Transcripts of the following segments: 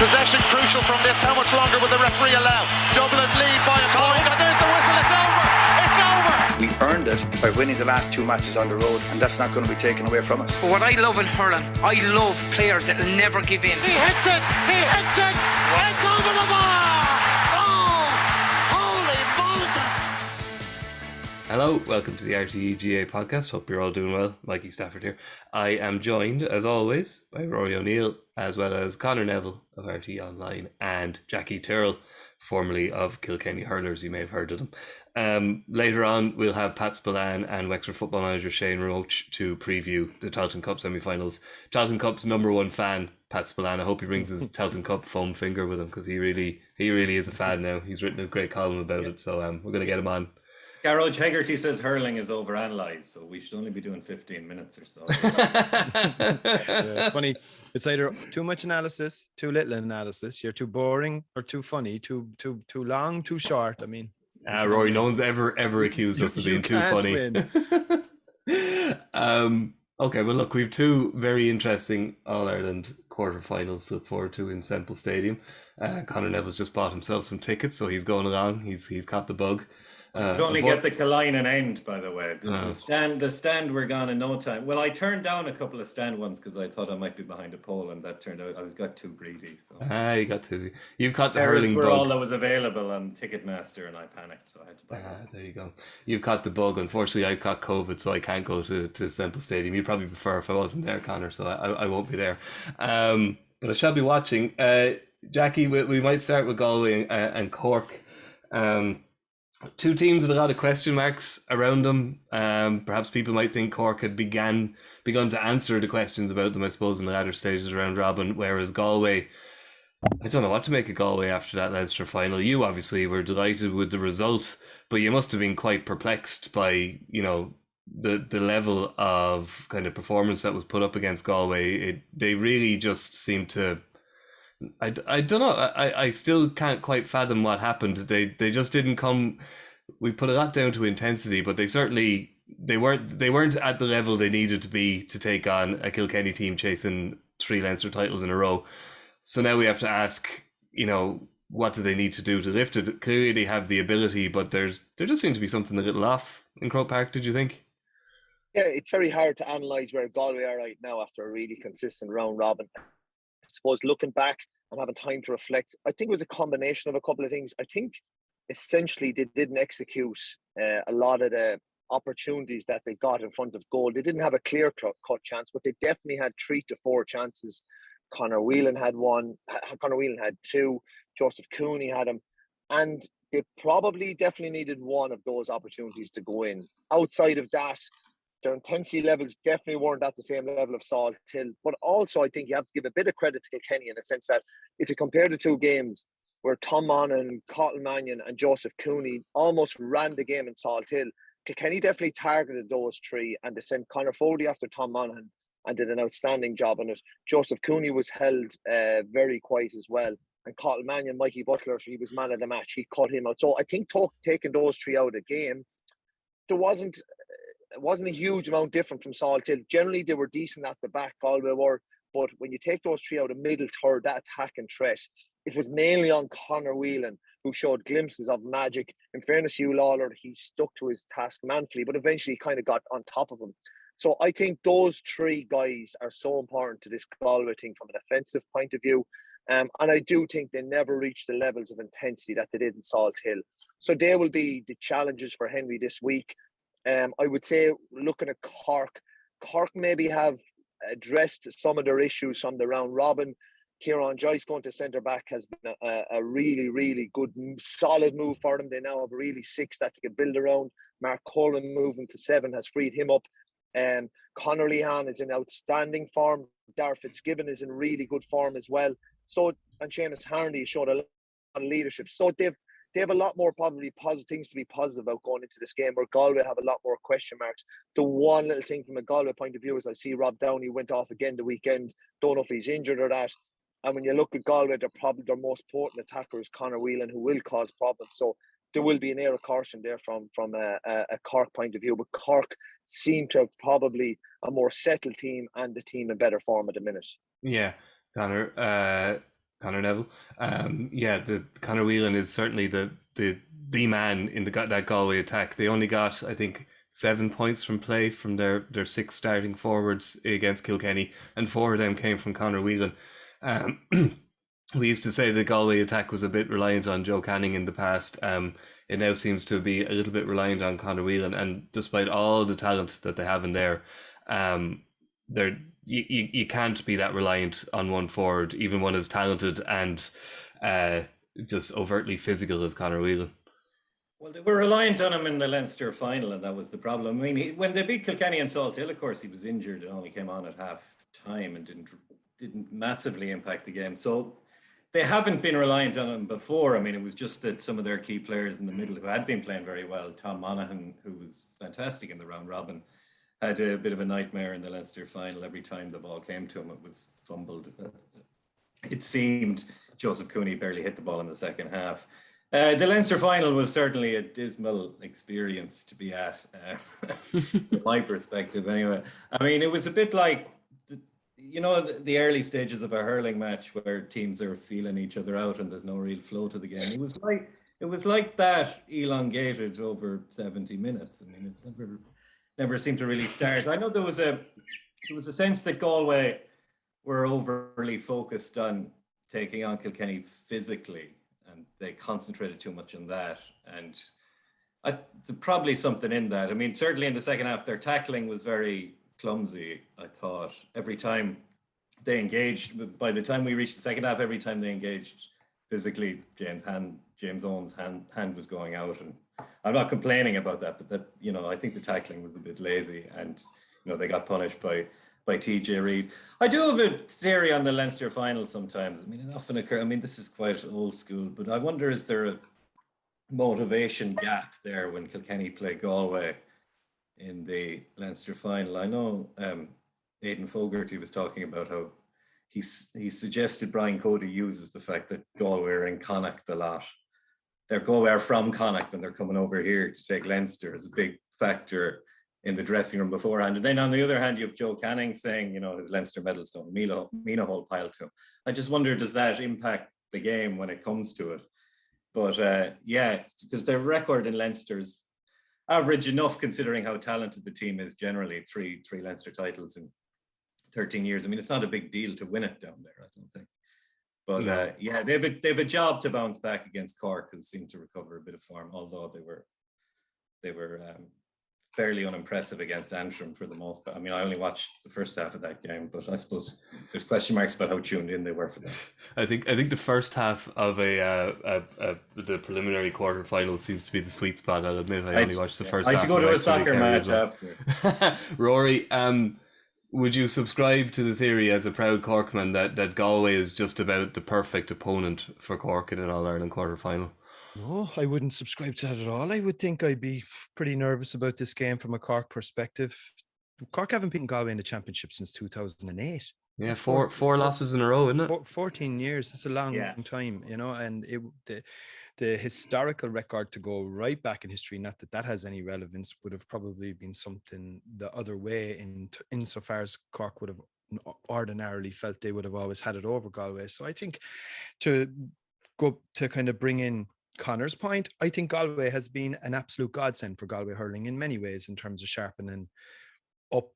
Possession crucial from this. How much longer will the referee allow? Dublin lead by a point, and there's the whistle. It's over. It's over. We earned it by winning the last 2 matches on the road, and that's not going to be taken away from us. But what I love in hurling, I love players that will never give in. He hits it. It's over the bar. Oh, holy Moses. Hello, welcome to the RTÉ GAA Podcast. Hope you're all doing well. Mikey, Stafford here. I am joined, as always, by Rory O'Neill, as well as Conor Neville of RTÉ Online and Jackie Tyrrell, formerly of Kilkenny Hurlers. You may have heard of them. Later on, we'll have Pat Spillane and Wexford football manager Shane Roche to preview the Tailteann Cup semi-finals. Tailteann Cup's number one fan, Pat Spillane. I hope he brings his Tailteann Cup foam finger with him, because he really is a fan now. He's written a great column about it, so we're going to get him on. Garage Hegarty says hurling is overanalyzed, so we should only be doing 15 minutes or so. It's funny. It's either too much analysis, too little analysis. You're too boring, or too funny, too long, too short. I mean, Rory, no one's ever accused us of being too funny. Okay, well, look, we've two very interesting All-Ireland quarterfinals to look forward to in Semple Stadium. Conor Neville's just bought himself some tickets, so he's going along. He's caught the bug. You only get the Killeen end, by the way. The stand we're gone in no time. Well, I turned down a couple of stand ones because I thought I might be behind a pole, and that turned out I got too greedy. So you got to. You've got the Paris hurling were bug. all that was available on Ticketmaster, and I panicked, so I had to buy them. There you go. You've caught the bug. Unfortunately, I've caught COVID, so I can't go to Semple Stadium. You'd probably prefer if I wasn't there, Conor, so I won't be there. But I shall be watching. Jackie, we might start with Galway and Cork. Two teams with a lot of question marks around them. Perhaps people might think Cork had begun to answer the questions about them, I suppose, in the latter stages around Robin, whereas Galway, I don't know what to make of Galway after that Leinster final. You obviously were delighted with the result, but you must have been quite perplexed by, the level of kind of performance that was put up against Galway. They really just seemed to... I don't know. I still can't quite fathom what happened. They just didn't come. We put a lot down to intensity, but they weren't at the level they needed to be to take on a Kilkenny team chasing 3 Leinster titles in a row. So now we have to ask, what do they need to do to lift it? Clearly they have the ability, but there just seems to be something a little off in Croke Park. Did you think? Yeah, it's very hard to analyse where Galway are right now after a really consistent round robin. I suppose looking back and having time to reflect, I think it was a combination of a couple of things. I think essentially they didn't execute a lot of the opportunities that they got in front of goal. They didn't have a clear-cut chance, but they definitely had 3 to 4 chances. Conor Whelan had 1, Conor Whelan had 2, Joseph Cooney had him, and they definitely needed one of those opportunities to go in. Outside of that, their intensity levels definitely weren't at the same level of Salt Hill. But also, I think you have to give a bit of credit to Kilkenny in the sense that if you compare the two games where Tom Monaghan, Cottle Mannion and Joseph Cooney almost ran the game in Salt Hill, Kilkenny definitely targeted those 3 and they sent Conor Foley after Tom Monaghan and did an outstanding job on it. Joseph Cooney was held very quiet as well. And Cottle Mannion, Mikey Butler, he was man of the match. He cut him out. So I think taking those 3 out of the game, it wasn't a huge amount different from Salt Hill. Generally, they were decent at the back, Galway were. But when you take those 3 out of middle third, that attack and threat, it was mainly on Conor Whelan, who showed glimpses of magic. In fairness to Hugh Lawler, he stuck to his task manfully, but eventually kind of got on top of him. So I think those 3 guys are so important to this Galway team from an offensive point of view. And I do think they never reached the levels of intensity that they did in Salt Hill. So they will be the challenges for Henry this week. I would say, looking at Cork maybe have addressed some of their issues from the round robin. Kieran Joyce going to centre back has been a really, really good, solid move for them. They now have really 6 that they can build around. Mark Coleman moving to 7 has freed him up. Conor Lehan is in outstanding form. Darragh Fitzgibbon is in really good form as well. So, and Seamus Harnedy showed a lot of leadership. So they have a lot more probably positive things to be positive about going into this game, where Galway have a lot more question marks. The one little thing from a Galway point of view is I see Rob Downey went off again the weekend. Don't know if he's injured or that. And when you look at Galway, their most potent attacker is Conor Whelan, who will cause problems. So there will be an air of caution there from a Cork point of view. But Cork seem to have probably a more settled team and the team in better form at the minute. Yeah, Conor. Conor Neville. The Conor Whelan is certainly the man in that Galway attack. They only got, I think, 7 points from play from their 6 starting forwards against Kilkenny, and 4 of them came from Conor Whelan. We used to say the Galway attack was a bit reliant on Joe Canning in the past. It now seems to be a little bit reliant on Conor Whelan, and despite all the talent that they have in there, you can't be that reliant on one forward, even one as talented and just overtly physical as Conor Whelan. Well, they were reliant on him in the Leinster final, and that was the problem. I mean, when they beat Kilkenny and Salthill, of course, he was injured and only came on at half time and didn't massively impact the game. So they haven't been reliant on him before. I mean, it was just that some of their key players in the middle who had been playing very well, Tom Monaghan, who was fantastic in the round robin, had a bit of a nightmare in the Leinster final. Every time the ball came to him, it was fumbled. It seemed Joseph Cooney barely hit the ball in the second half. The Leinster final was certainly a dismal experience to be at, from my perspective anyway. I mean, it was a bit like, the early stages of a hurling match where teams are feeling each other out and there's no real flow to the game. It was like that, elongated over 70 minutes. I mean, it never seemed to really start. I know there was a sense that Galway were overly focused on taking on Kilkenny physically, and they concentrated too much on that. And there's probably something in that. I mean, certainly in the second half, their tackling was very clumsy, I thought. Every time they engaged, by the time we reached the second half, every time they engaged physically, James Owen's hand was going out. And I'm not complaining about that, but that, I think the tackling was a bit lazy, and, they got punished by TJ Reid. I do have a theory on the Leinster final sometimes. I mean, it often occurs. I mean, this is quite old school, but I wonder, is there a motivation gap there when Kilkenny play Galway in the Leinster final? I know Aidan Fogarty was talking about how he suggested Brian Cody uses the fact that Galway are in Connacht a lot. Galway are from Connacht and they're coming over here to take Leinster as a big factor in the dressing room beforehand. And then on the other hand, you have Joe Canning saying, his Leinster medals don't mean a whole pile to him. I just wonder, does that impact the game when it comes to it? But because their record in Leinster is average enough considering how talented the team is generally. Three Leinster titles in 13 years. I mean, it's not a big deal to win it down there, I don't think. But they have a job to bounce back against Cork, who seem to recover a bit of form, although they were fairly unimpressive against Antrim for the most part. I mean, I only watched the first half of that game, but I suppose there's question marks about how tuned in they were for that. I think the first half of the preliminary quarterfinal seems to be the sweet spot. I'll admit I only watched the first half. I had to go to a soccer match after. Rory, would you subscribe to the theory as a proud Corkman that Galway is just about the perfect opponent for Cork in an All-Ireland quarterfinal? No, I wouldn't subscribe to that at all. I would think I'd be pretty nervous about this game from a Cork perspective. Cork haven't beaten Galway in the championship since 2008. Yeah, it's four losses in a row, isn't it? 14 years. It's a long time, and the historical record to go right back in history, not that has any relevance, would have probably been something the other way insofar as Cork would have ordinarily felt they would have always had it over Galway. So I think to kind of bring in Conor's point, I think Galway has been an absolute godsend for Galway hurling in many ways in terms of sharpening up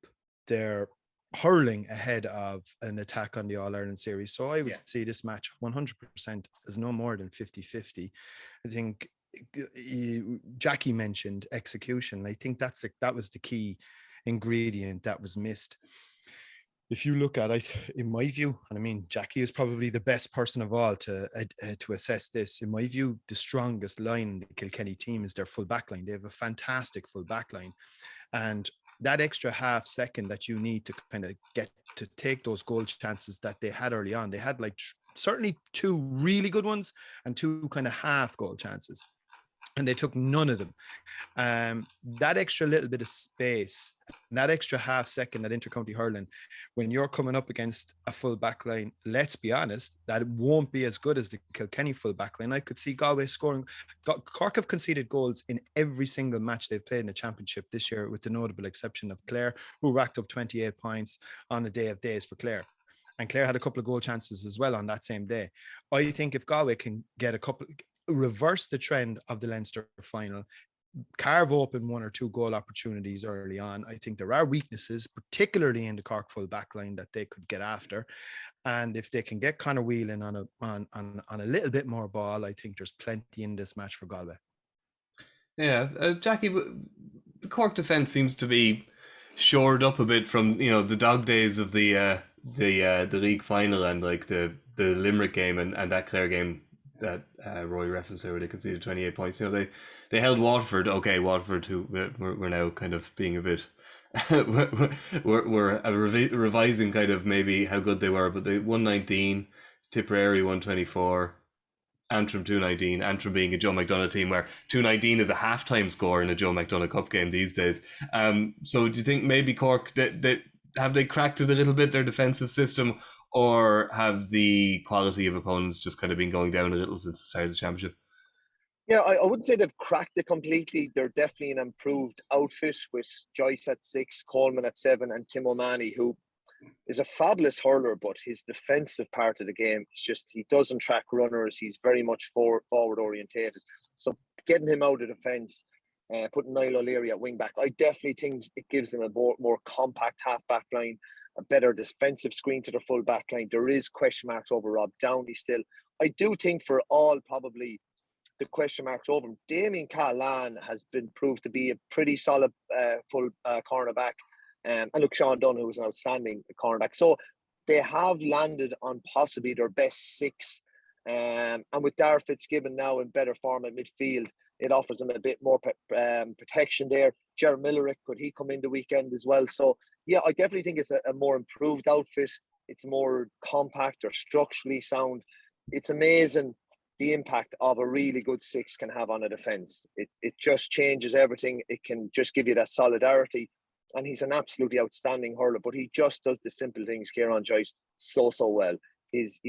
their hurling ahead of an attack on the All-Ireland series. So I would see this match 100% as no more than 50-50. I think Jackie mentioned execution. I think that was the key ingredient that was missed. If you look at it, in my view, and I mean, Jackie is probably the best person of all to assess this. In my view, the strongest line in the Kilkenny team is their full back line. They have a fantastic full back line. And that extra half second that you need to kind of get to take those goal chances that they had early on, they had certainly 2 really good ones and 2 kind of half goal chances. And they took none of them. That extra little bit of space, that extra half second, that intercounty hurling, when you're coming up against a full back line, let's be honest, that won't be as good as the Kilkenny full back line. I could see Galway scoring. Cork have conceded goals in every single match they've played in the championship this year, with the notable exception of Clare, who racked up 28 points on a day of days for Clare. and Clare had a couple of goal chances as well on that same day. I think if Galway can get reverse the trend of the Leinster final, carve open 1 or 2 goal opportunities early on, I think there are weaknesses, particularly in the Cork full back line, that they could get after. And if they can get Conor Whelan on a little bit more ball, I think there's plenty in this match for Galway. Yeah, Jackie, the Cork defence seems to be shored up a bit from the dog days of the league final and like the Limerick game and that Clare game that Rory referenced there, where they conceded 28 points. They held Waterford. Okay, Waterford, who we're now kind of being a bit we're revising kind of maybe how good they were, but they won 19, Tipperary 124. Antrim 219, Antrim being a Joe McDonagh team where 219 is a halftime score in a Joe McDonagh Cup game these days. So do you think maybe Cork, have they cracked it a little bit, their defensive system, or have the quality of opponents just kind of been going down a little since the start of the championship? Yeah, I wouldn't say they've cracked it completely. They're definitely an improved outfit with Joyce at 6, Coleman at 7, and Tim O'Mahony, who is a fabulous hurler, but his defensive part of the game is just, he doesn't track runners. He's very much forward orientated. So getting him out of defence, putting Niall O'Leary at wing back, I definitely think it gives them a more compact half back line, a better defensive screen to the full back line. There is question marks over Rob Downey still. I do think for all probably the question marks over him, Damien Callahan has been proved to be a pretty solid full cornerback. And look, Sean Dunn, who was an outstanding cornerback. So they have landed on possibly their best 6. And with Darragh Fitzgibbon now in better form at midfield, it offers them a bit more protection there. Jared Millerick, could he come in the weekend as well? So, yeah, I definitely think it's a more improved outfit. It's more compact or structurally sound. It's amazing the impact of a really good 6 can have on a defence. It just changes everything. It can just give you that solidarity. And he's an absolutely outstanding hurler, but he just does the simple things, Kieran Joyce, so well. He's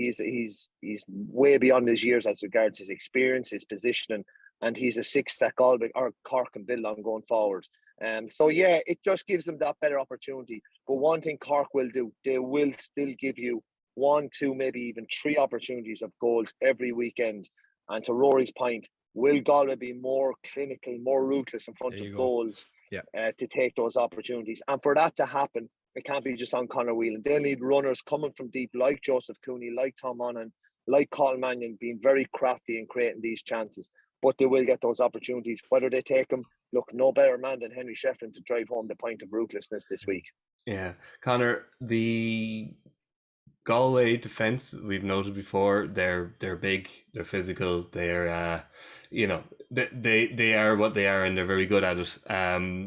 way beyond his years as regards his experience, his positioning, and he's a 6 that Galway or Cork can build on going forward. So yeah, it just gives them that better opportunity. But one thing Cork will do, they will still give you 1, 2, maybe even 3 opportunities of goals every weekend. And to Rory's point, will Galway be more clinical, more ruthless in front of goals? Yeah. To take those opportunities. And for that to happen, it can't be just on Conor Whelan. They'll need runners coming from deep like Joseph Cooney, like Tom Monaghan, like Colin Mannion, being very crafty in creating these chances. But they will get those opportunities. Whether they take them, look, no better man than Henry Shefflin to drive home the point of ruthlessness this week. Yeah. Conor, the Galway defense, we've noted before, they're big, they're physical, they're they are what they are and they're very good at it.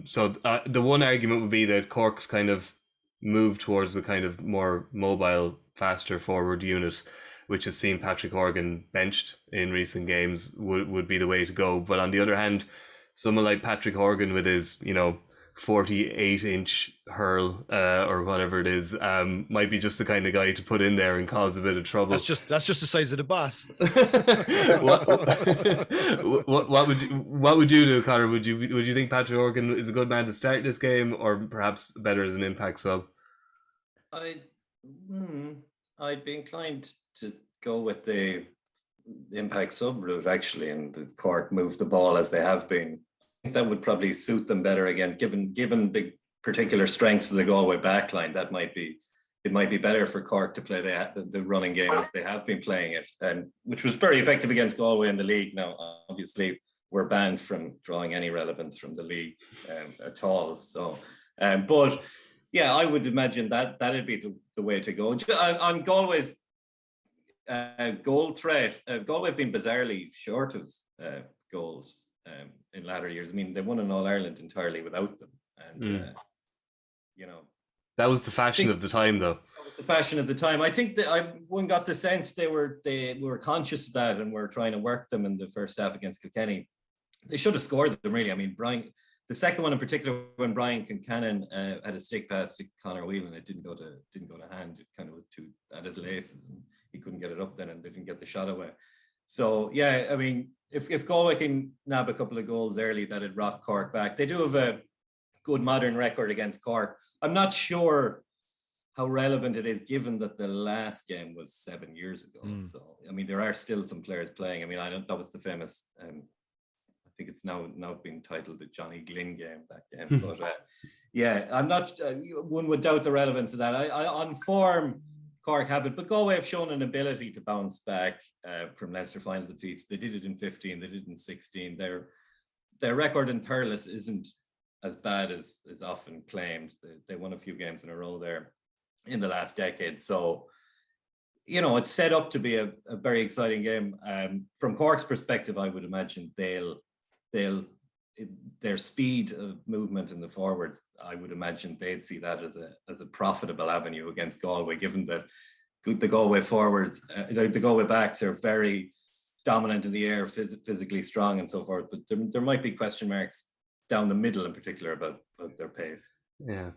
So the one argument would be that Cork's kind of moved towards the kind of more mobile, faster forward unit, which has seen Patrick Horgan benched in recent games, would be the way to go. But on the other hand, someone like Patrick Horgan with his 48-inch hurl or whatever it is might be just the kind of guy to put in there and cause a bit of trouble. That's just the size of the boss. what would you do, Conor? Would you think Patrick Horgan is a good man to start this game, or perhaps better as an impact sub? I'd be inclined to go with the impact sub route actually, and the Cork move the ball as they have been. That would probably suit them better again, given the particular strengths of the Galway backline. It might be better for Cork to play the running game as they have been playing it, and which was very effective against Galway in the league. Now, obviously, we're banned from drawing any relevance from the league at all. So, but yeah, I would imagine that'd be the way to go. On Galway's goal threat, Galway have been bizarrely short of goals in latter years. I mean, they won an All-Ireland entirely without them. And, that was the fashion of the time, though. That was the fashion of the time. I think that one got the sense they were conscious of that and were trying to work them in the first half against Kilkenny. They should have scored them, really. I mean, the second one in particular, when Brian Concannon had a stick pass to Conor Whelan, it didn't go to hand. It kind of was too at his laces, and he couldn't get it up then, and they didn't get the shot away. So yeah, I mean, if Galway can nab a couple of goals early, that'd rock Cork back. They do have a good modern record against Cork. I'm not sure how relevant it is, given that the last game was 7 years ago. So, I mean, there are still some players playing. I mean, that was the famous, I think it's now been titled the Johnny Glynn game, that game. But yeah, I'm not, one would doubt the relevance of that. I on form, Cork have it, but Galway have shown an ability to bounce back from Leinster final defeats. They did it in 15, they did it in 16. Their record in Tyrrell isn't as bad as often claimed. They won a few games in a row there in the last decade. So, you know, it's set up to be a very exciting game. From Cork's perspective, I would imagine their speed of movement in the forwards, I would imagine they'd see that as a profitable avenue against Galway, given that the Galway forwards, the Galway backs are very dominant in the air, physically strong and so forth. But there might be question marks down the middle in particular about their pace. Yeah.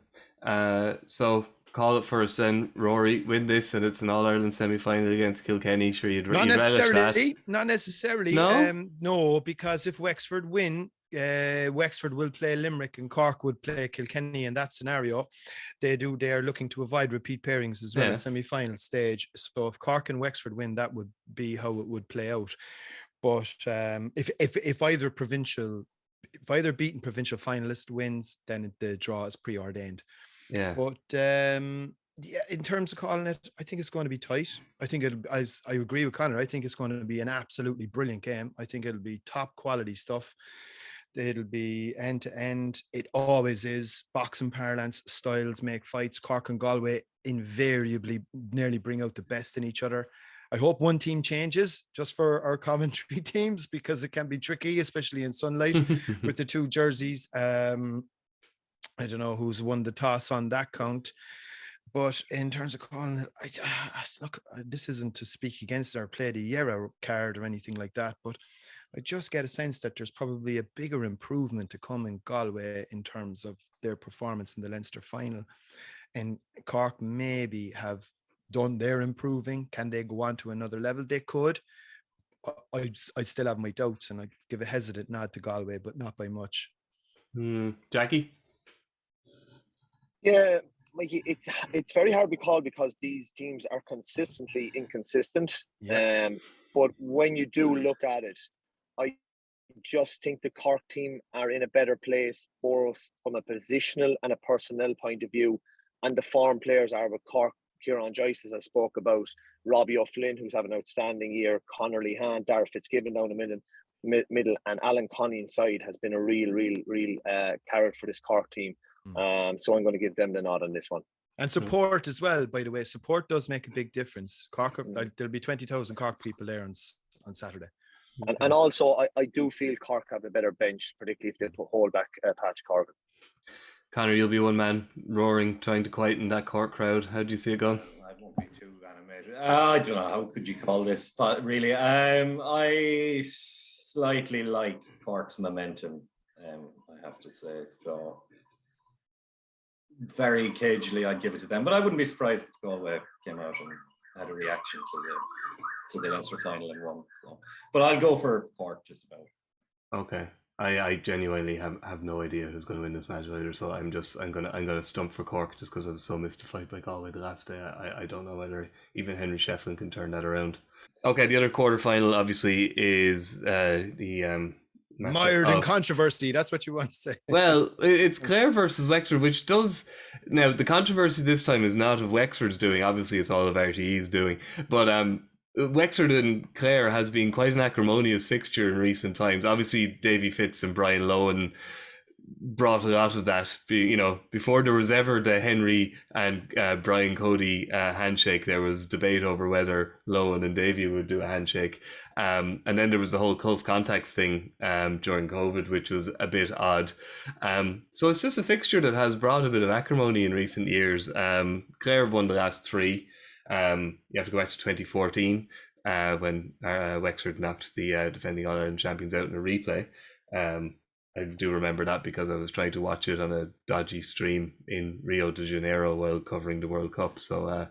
So call it first then, Rory, win this and it's an All-Ireland semi-final against Kilkenny. Sure, you'd relish that. Not necessarily. No? No, because if Wexford win, Wexford will play Limerick and Cork would play Kilkenny in that scenario. They are looking to avoid repeat pairings as well at semi-final stage. So if Cork and Wexford win, that would be how it would play out. But if either beaten provincial finalist wins, then the draw is preordained. Yeah. But in terms of calling it, I think it's going to be tight. I think I agree with Conor. I think it's going to be an absolutely brilliant game. I think it'll be top quality stuff. It'll be end to end. It always is. Boxing parlance, styles make fights. Cork and Galway invariably nearly bring out the best in each other. I hope one team changes just for our commentary teams, because it can be tricky, especially in sunlight with the two jerseys. I don't know who's won the toss on that count. But in terms of calling it, look, this isn't to speak against or play the Yera card or anything like that, but I just get a sense that there's probably a bigger improvement to come in Galway in terms of their performance in the Leinster final. And Cork maybe have done their improving. Can they go on to another level? They could. I still have my doubts, and I give a hesitant nod to Galway, but not by much. Jackie? Yeah, Mikey, it's very hard to call because these teams are consistently inconsistent. Yeah. But when you do look at it, I just think the Cork team are in a better place both from a positional and a personnel point of view. And the form players are with Cork. Kieran Joyce, as I spoke about, Robbie O'Flynn, who's having an outstanding year, Conor Whelan, Darragh Fitzgibbon down the middle, and Alan Connie inside has been a real carrot for this Cork team. So I'm going to give them the nod on this one. And support as well, by the way. Support does make a big difference. Cork, there'll be 20,000 Cork people there on Saturday. And also, I do feel Cork have a better bench, particularly if they hold back Patrick Corgan. Conor, you'll be one man roaring, trying to quieten that Cork crowd. How do you see it going? I won't be too animated. I don't know, how could you call this? But really, I slightly like Cork's momentum, I have to say. So very cagely, I'd give it to them. But I wouldn't be surprised if Galway came out and had a reaction to the Leinster final and won. So, but I'll go for Cork just about. Okay. I genuinely have no idea who's going to win this match either, so I'm gonna stump for Cork just because I was so mystified by Galway the last day. I don't know whether even Henry Shefflin can turn that around. Okay, the other quarterfinal obviously is the mired in controversy. That's what you want to say. Well, it's Clare versus Wexford, which does now the controversy this time is not of Wexford's doing. Obviously, it's all of RTÉ's doing, but Wexford and Clare has been quite an acrimonious fixture in recent times. Obviously, Davy Fitz and Brian Lohan brought a lot of that. You know, before there was ever the Henry and Brian Cody handshake, there was debate over whether Lohan and Davy would do a handshake. And then there was the whole close contacts thing during COVID, which was a bit odd. So it's just a fixture that has brought a bit of acrimony in recent years. Clare have won the last three. You have to go back to 2014 when Wexford knocked the defending All-Ireland champions out in a replay. I do remember that because I was trying to watch it on a dodgy stream in Rio de Janeiro while covering the World Cup. So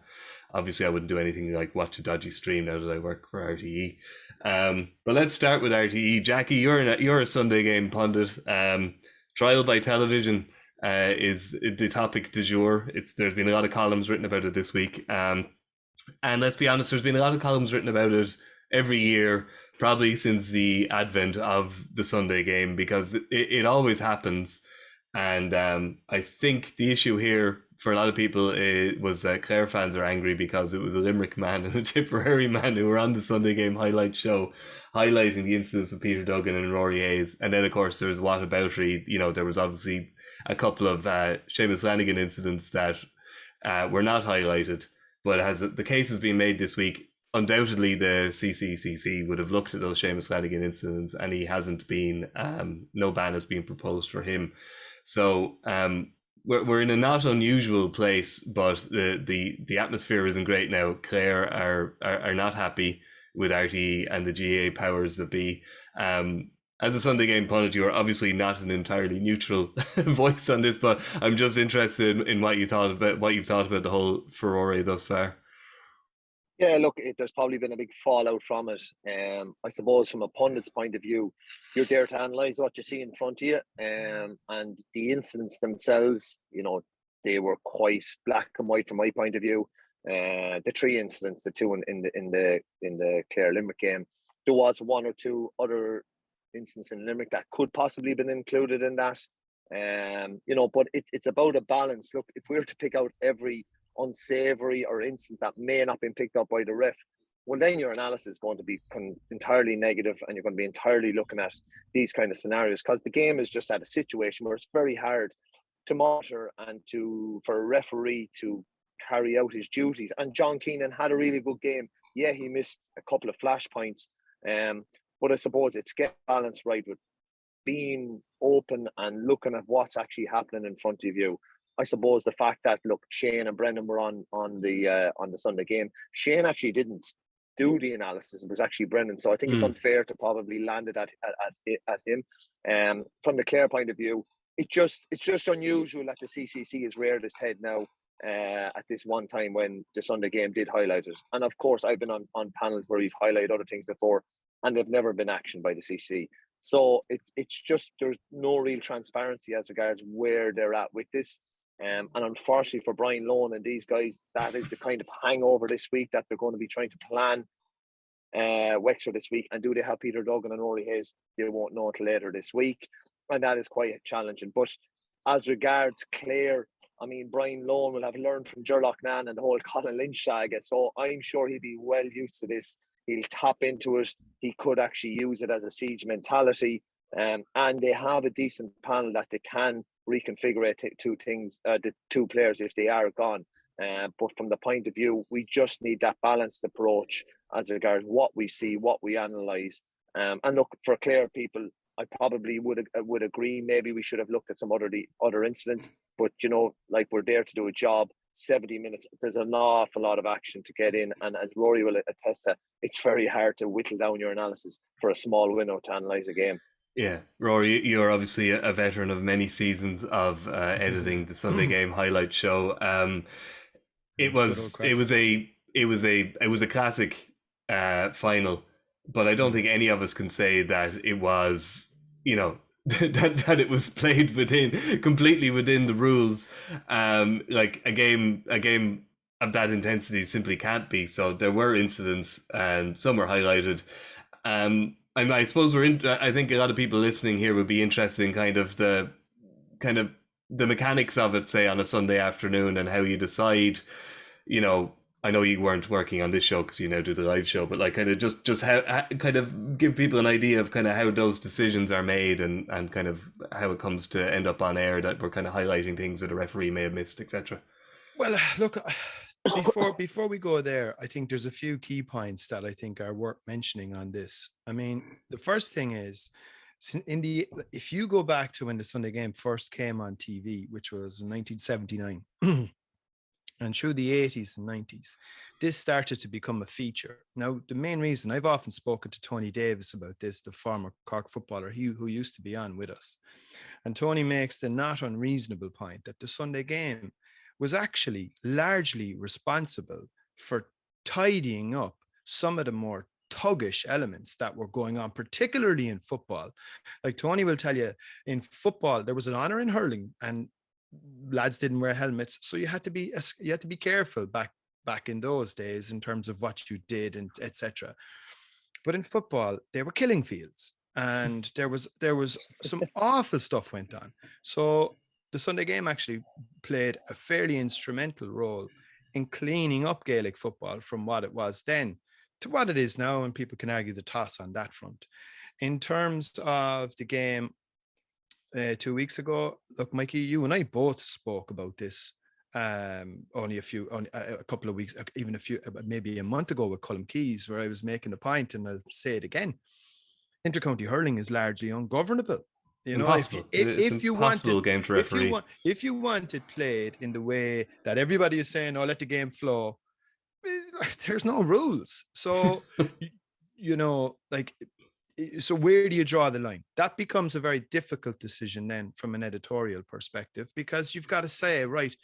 obviously I wouldn't do anything like watch a dodgy stream now that I work for RTÉ. But let's start with RTÉ. Jackie, you're a Sunday game pundit. Trial by television. is the topic du jour. There's been a lot of columns written about it this week. And let's be honest, there's been a lot of columns written about it every year, probably since the advent of the Sunday game, because it always happens. And I think the issue here for a lot of people was that Clare fans are angry because it was a Limerick man and a Tipperary man who were on the Sunday game highlight show highlighting the incidents of Peter Duggan and Rory Hayes. And then, of course, there was whataboutery. There was obviously a couple of Seamus Flanagan incidents that were not highlighted. But as the case has been made this week, undoubtedly the CCCC would have looked at those Seamus Flanagan incidents, and he hasn't been, no ban has been proposed for him. So we're in a not unusual place, but the atmosphere isn't great now. Clare are not happy with RTÉ and the GAA powers that be. As a Sunday game pundit, you are obviously not an entirely neutral voice on this, but I'm just interested in what you've thought about the whole furore thus far. Yeah, look, there's probably been a big fallout from it. I suppose from a pundit's point of view, you're there to analyse what you see in front of you, and the incidents themselves, they were quite black and white from my point of view. The three incidents, the two in the Clare Limerick game, there was one or two other incidents in Limerick that could possibly have been included in that. But it's about a balance. Look, if we were to pick out every unsavoury or incident that may not have been picked up by the ref, well, then your analysis is going to be entirely negative, and you're going to be entirely looking at these kind of scenarios, because the game is just at a situation where it's very hard to monitor and for a referee to carry out his duties. And John Keenan had a really good game. Yeah, he missed a couple of flashpoints, but I suppose it's getting balance right with being open and looking at what's actually happening in front of you. I suppose the fact that, look, Shane and Brendan were on the Sunday game. Shane actually didn't do the analysis. It was actually Brendan. So I think it's unfair to probably land it at him. From the Clare point of view, it's just unusual that the CCC has reared its head now at this one time when the Sunday game did highlight it. And of course, I've been on panels where we've highlighted other things before, and they've never been actioned by the CC. So it's just, there's no real transparency as regards where they're at with this. And unfortunately for Brian Lohan and these guys, that is the kind of hangover this week that they're going to be trying to plan Wexford this week. And do they have Peter Duggan and Rory Hayes? They won't know until later this week. And that is quite challenging. But as regards Clare, I mean, Brian Lohan will have learned from Gerlach Nan and the whole Colin Lynch saga. So I'm sure he'll be well used to this. He'll tap into it. He could actually use it as a siege mentality. And they have a decent panel that they can reconfigure the two players if they are gone. But from the point of view, we just need that balanced approach as regards what we see, what we analyse. And look, for Clare people, I probably would agree. Maybe we should have looked at some other incidents. But, like, we're there to do a job. 70 minutes, there's an awful lot of action to get in, and as Rory will attest to, it's very hard to whittle down your analysis for a small window to analyse a game. Yeah, Rory, you're obviously a veteran of many seasons of editing the Sunday game highlight show. It was a classic final, but I don't think any of us can say that it was, that it was played completely within the rules. Like a game of that intensity simply can't be. So there were incidents, and some were highlighted. I suppose I think a lot of people listening here would be interested in kind of the mechanics of it, say on a Sunday afternoon, and how you decide, I know you weren't working on this show because you now do the live show, but like kind of just how kind of give people an idea of kind of how those decisions are made, and kind of how it comes to end up on air, that we're kind of highlighting things that a referee may have missed, etc. Well, look, before we go there, I think there's a few key points that I think are worth mentioning on this. I mean, the first thing is, if you go back to when the Sunday game first came on TV, which was in 1979, and through the 80s and 90s, this started to become a feature. Now, the main reason, I've often spoken to Tony Davis about this, the former Cork footballer, who used to be on with us. And Tony makes the not unreasonable point that the Sunday game was actually largely responsible for tidying up some of the more thuggish elements that were going on, particularly in football. Like Tony will tell you, in football, there was an honour in hurling, and lads didn't wear helmets, so you had to be careful back in those days in terms of what you did and etc. But in football, they were killing fields, and there was some awful stuff went on. So the Sunday game actually played a fairly instrumental role in cleaning up Gaelic football from what it was then to what it is now, and people can argue the toss on that front. In terms of the game 2 weeks ago, look, Mikey, you and I both spoke about this only a couple of weeks, even maybe a month ago with Colm Keys, where I was making a point, and I'll say it again. Intercounty hurling is largely ungovernable. You know, impossible. If you want it, game to referee. If you want it played in the way that everybody is saying, "Oh, let the game flow," there's no rules. So, you know, like, so where do you draw the line? That becomes a very difficult decision then from an editorial perspective, because you've got to say, right,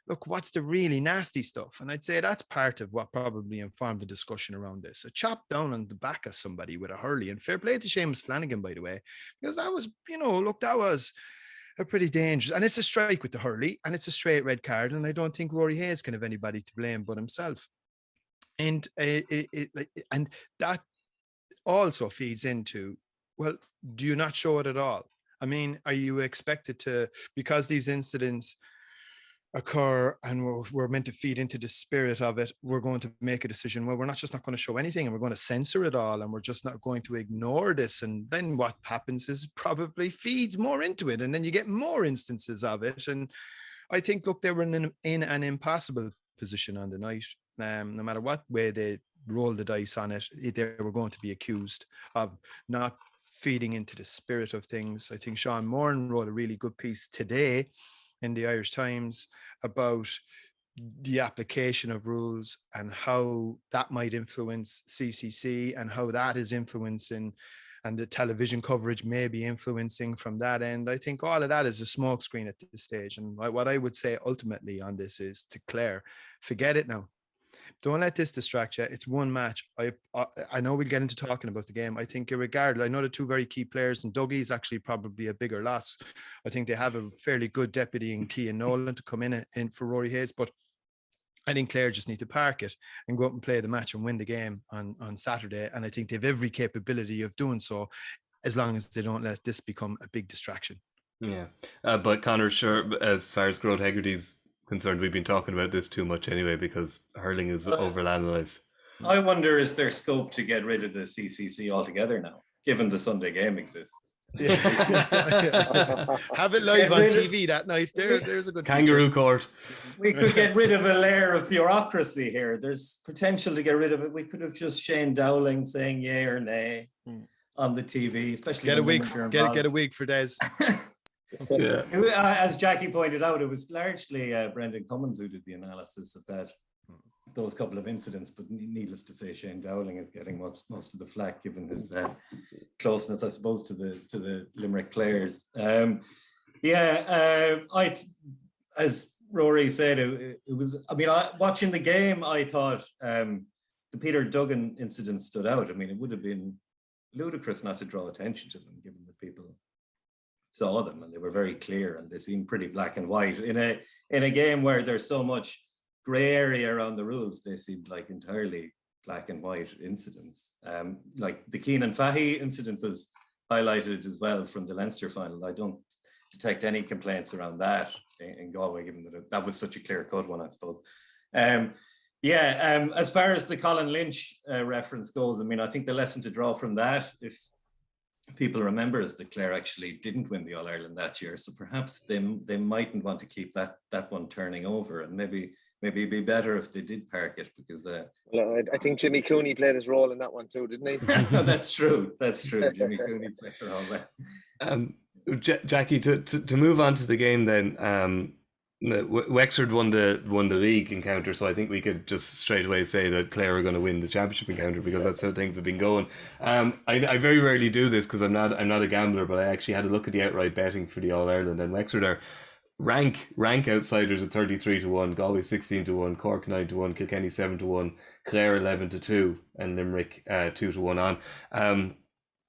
look, what's the really nasty stuff? And I'd say that's part of what probably informed the discussion around this. A chop down on the back of somebody with a hurley, and fair play to Seamus Flanagan, by the way, because that was, you know, look, that was a pretty dangerous, and it's a strike with the hurley, and it's a straight red card, and I don't think Rory Hayes can have anybody to blame but himself. And and that also feeds into, well, do you not show it at all? I mean, are you expected to, because these incidents occur and we're meant to feed into the spirit of it, we're going to make a decision, well, we're not just not going to show anything, and we're going to censor it all, and we're just not going to ignore this. And then what happens is probably feeds more into it, and then you get more instances of it. And I think, look, they were in an impossible position on the night. No matter what way they rolled the dice on it, they were going to be accused of not feeding into the spirit of things. I think Sean Moran wrote a really good piece today in the Irish Times about the application of rules and how that might influence CCC, and how that is influencing, and the television coverage may be influencing from that end. I think all of that is a smokescreen at this stage. And what I would say ultimately on this is to Clare, forget it now. Don't let this distract you. It's one match. I know we'll get into talking about the game. I think regardless, I know the two very key players, and Dougie's actually probably a bigger loss. I think they have a fairly good deputy in Cian Nolan to come in for Rory Hayes, but I think Clare just need to park it and go out and play the match and win the game on Saturday. And I think they have every capability of doing so, as long as they don't let this become a big distraction. Yeah. But Conor, sure, as far as Grode Hegarty's concerned, we've been talking about this too much anyway, because hurling is overanalyzed. I wonder, is there scope to get rid of the CCC altogether now, given the Sunday game exists? Yeah. Have it live on TV that night. There's a good kangaroo feature. court. We could get rid of a layer of bureaucracy here. There's potential to get rid of it. We could have just Shane Dowling saying yay or nay on the TV, especially get a week for Des. Yeah. As Jackie pointed out, it was largely Brendan Cummins who did the analysis of those couple of incidents, but needless to say, Shane Dowling is getting most of the flack, given his closeness, I suppose, to the Limerick players. As Rory said, it was. I mean, watching the game, I thought the Peter Duggan incident stood out. I mean, it would have been ludicrous not to draw attention to them, given that people saw them and they were very clear and they seemed pretty black and white. In a game where there's so much grey area around the rules, they seemed like entirely black and white incidents. Like the Keenan Fahy incident was highlighted as well from the Leinster final. I don't detect any complaints around that in Galway, given that that was such a clear-cut one, I suppose. As far as the Colin Lynch reference goes, I mean, I think the lesson to draw from that, if people remember, is that Clare actually didn't win the All-Ireland that year, so perhaps they mightn't want to keep that one turning over, and maybe it'd be better if they did park it, because well, I think Jimmy Cooney played his role in that one too, didn't he? That's true. Jimmy Cooney played her all that. Jackie, to move on to the game then, Wexford won the league encounter, so I think we could just straight away say that Clare are going to win the championship encounter, because that's how things have been going. I very rarely do this because I'm not a gambler, but I actually had a look at the outright betting for the All Ireland, and Wexford are rank outsiders at 33-1, Galway 16-1, Cork 9-1, Kilkenny 7-1, Clare 11-2, and Limerick 2-1 on.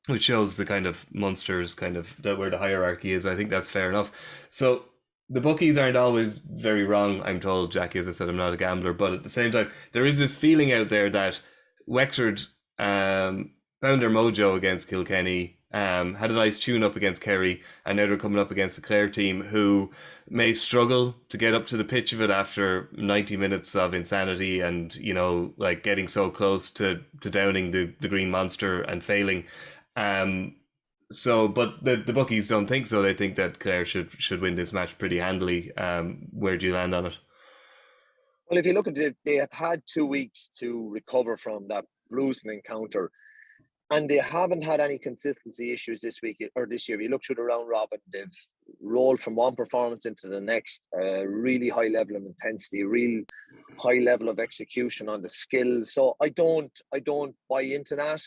Which shows the kind of Munsters, kind of where the hierarchy is. I think that's fair enough. So the bookies aren't always very wrong, I'm told, Jackie. As I said, I'm not a gambler, but at the same time, there is this feeling out there that Wexford found their mojo against Kilkenny, had a nice tune-up against Kerry, and now they're coming up against the Clare team, who may struggle to get up to the pitch of it after 90 minutes of insanity and, you know, like getting so close to downing the Green Monster and failing. So, but the bookies don't think so. They think that Clare should win this match pretty handily. Where do you land on it? Well, if you look at it, they have had 2 weeks to recover from that bruising encounter, and they haven't had any consistency issues this week or this year. If you look through the round robin, they've rolled from one performance into the next. Really high level of intensity, real high level of execution on the skill. So I don't buy into that.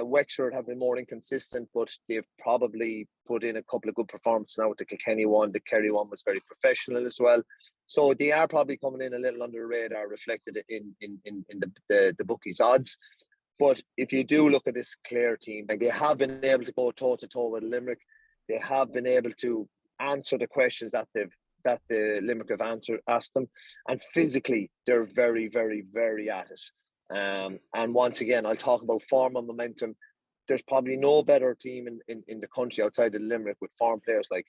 Wexford have been more inconsistent, but they've probably put in a couple of good performances now with the Kilkenny one. The Kerry one was very professional as well. So they are probably coming in a little under the radar, reflected in the bookies' odds. But if you do look at this Clare team, like, they have been able to go toe-to-toe with Limerick. They have been able to answer the questions that the Limerick have asked them. And physically, they're very, very, very at it. And once again, I'll talk about form and momentum. There's probably no better team in the country outside of Limerick with form players like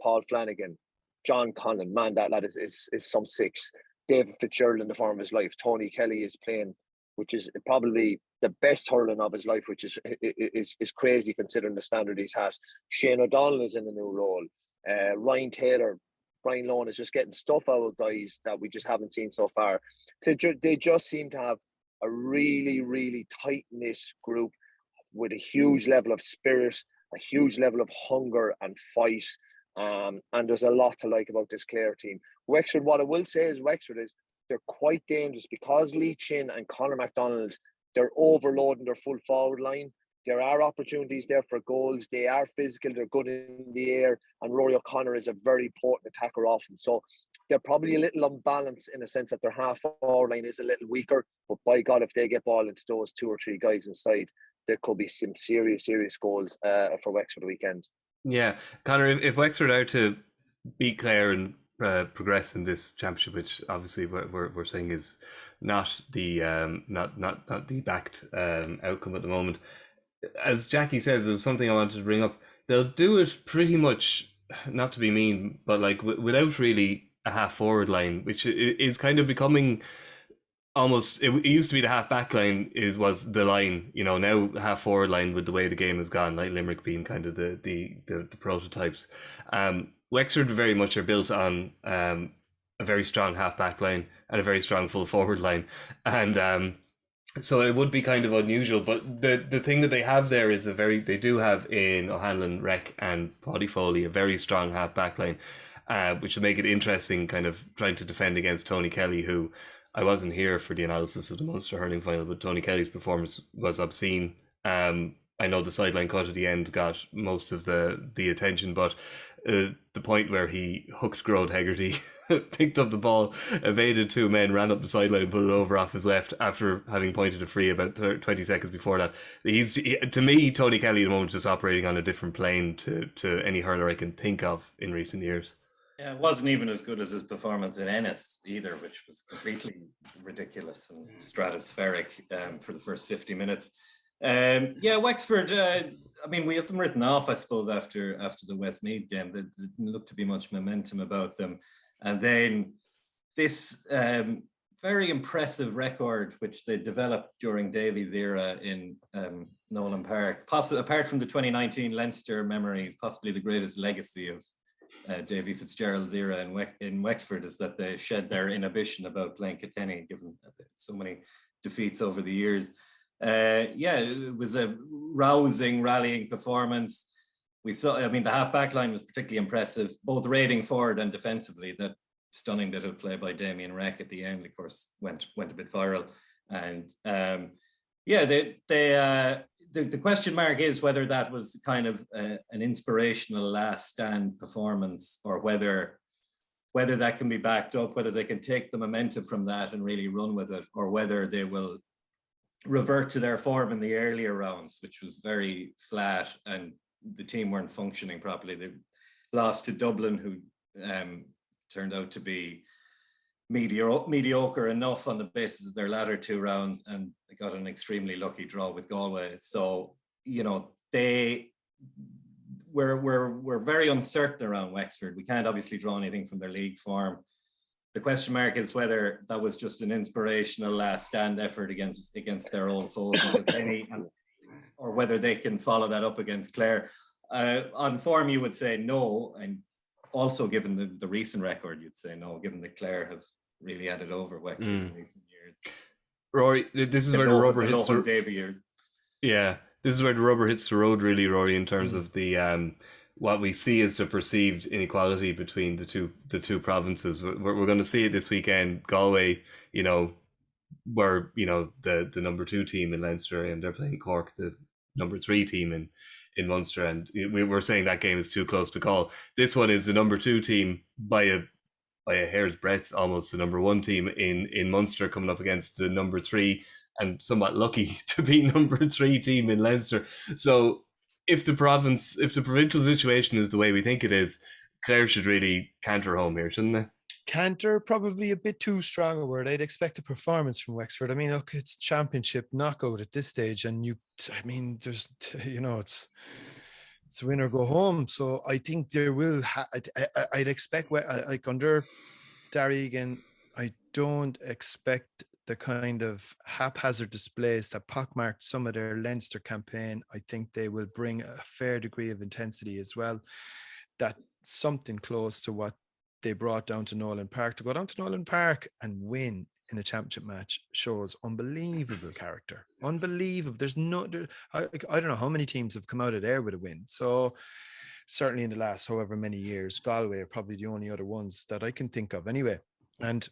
Paul Flanagan, John Conlon. Man, that lad is some six. David Fitzgerald in the form of his life. Tony Kelly is playing, which is probably the best hurling of his life, which is crazy considering the standard he's has. Shane O'Donnell is in a new role. Ryan Taylor, Brian Lohan is just getting stuff out of guys that we just haven't seen so far. So they just seem to have a really, really tight-knit group with a huge level of spirit, a huge level of hunger and fight. And there's a lot to like about this Clare team. Wexford, what I will say is Wexford is they're quite dangerous because Lee Chin and Conor MacDonald, they're overloading their full forward line. There are opportunities there for goals. They are physical. They're good in the air. And Rory O'Connor is a very important attacker often. So they're probably a little unbalanced in the sense that their half forward line is a little weaker. But by God, if they get ball into those 2 or 3 guys inside, there could be some serious goals for Wexford weekend. Yeah, Conor, if Wexford are to beat Clare and progress in this championship, which obviously we're saying is not the not the backed outcome at the moment, as Jackie says, there was something I wanted to bring up. They'll do it pretty much, not to be mean, but like without really a half forward line, which is kind of becoming almost. It used to be the half back line was the line, you know. Now half forward line, with the way the game has gone, like Limerick being kind of the prototypes. Wexford very much are built on a very strong half back line and a very strong full forward line, and so it would be kind of unusual. But the thing that they have there is they do have in O'Hanlon, Rec and Paddy Foley a very strong half back line, which will make it interesting kind of trying to defend against Tony Kelly, who I wasn't here for the analysis of the Munster hurling final, but Tony Kelly's performance was obscene. I know the sideline cut at the end got most of the attention, but the point where he hooked Grode Hegarty, picked up the ball, evaded 2 men, ran up the sideline and put it over off his left after having pointed a free about 20 seconds before that. To me, Tony Kelly at the moment is just operating on a different plane to any hurler I can think of in recent years. Yeah, it wasn't even as good as his performance in Ennis either, which was completely ridiculous and stratospheric for the first 50 minutes. Wexford, I mean, we had them written off, I suppose, after the Westmeath game. There didn't look to be much momentum about them. And then this very impressive record, which they developed during Davies' era in Nolan Park, apart from the 2019 Leinster memories, possibly the greatest legacy of Davy Fitzgerald's era in Wexford is that they shed their inhibition about playing Kilkenny, given so many defeats over the years. It was a rousing, rallying performance. We saw, I mean, the half-back line was particularly impressive, both raiding forward and defensively. That stunning bit of play by Damien Reck at the end, of course, went a bit viral. And the question mark is whether that was kind of an inspirational last stand performance, or whether that can be backed up, whether they can take the momentum from that and really run with it, or whether they will revert to their form in the earlier rounds, which was very flat and the team weren't functioning properly. They lost to Dublin, who turned out to be mediocre enough on the basis of their latter 2 rounds, and they got an extremely lucky draw with Galway. So, you know, we're very uncertain around Wexford. We can't obviously draw anything from their league form. The question mark is whether that was just an inspirational last stand effort against their old foes, or whether they can follow that up against Clare. On form, you would say no, and also given the recent record, you'd say no, given that Clare have really had it over Wexford in recent years. Rory, this is where the rubber hits the road. Yeah, this is where the rubber hits the road, really, Rory, in terms of the what we see as the perceived inequality between the two provinces. We're going to see it this weekend. Galway, you know, were, you know, the number 2 team in Leinster, and they're playing Cork, the number 3 team in Munster, and we were saying that game is too close to call. This one is the number 2 team by a hair's breadth, almost the number 1 team in Munster, coming up against the number 3 and somewhat lucky to be number 3 team in Leinster. So if the provincial situation is the way we think it is, Clare should really canter home here, shouldn't they? Canter, probably a bit too strong a word. I'd expect a performance from Wexford. I mean, look, it's championship knockout at this stage, and there's, you know, it's win or go home. So I think there will. I'd expect, like under Darrigan, I don't expect the kind of haphazard displays that pockmarked some of their Leinster campaign. I think they will bring a fair degree of intensity as well. That's something close to what they brought down to Nolan Park. To go down to Nolan Park and win in a championship match shows unbelievable character. Unbelievable. I don't know how many teams have come out of there with a win. So certainly in the last however many years, Galway are probably the only other ones that I can think of anyway. And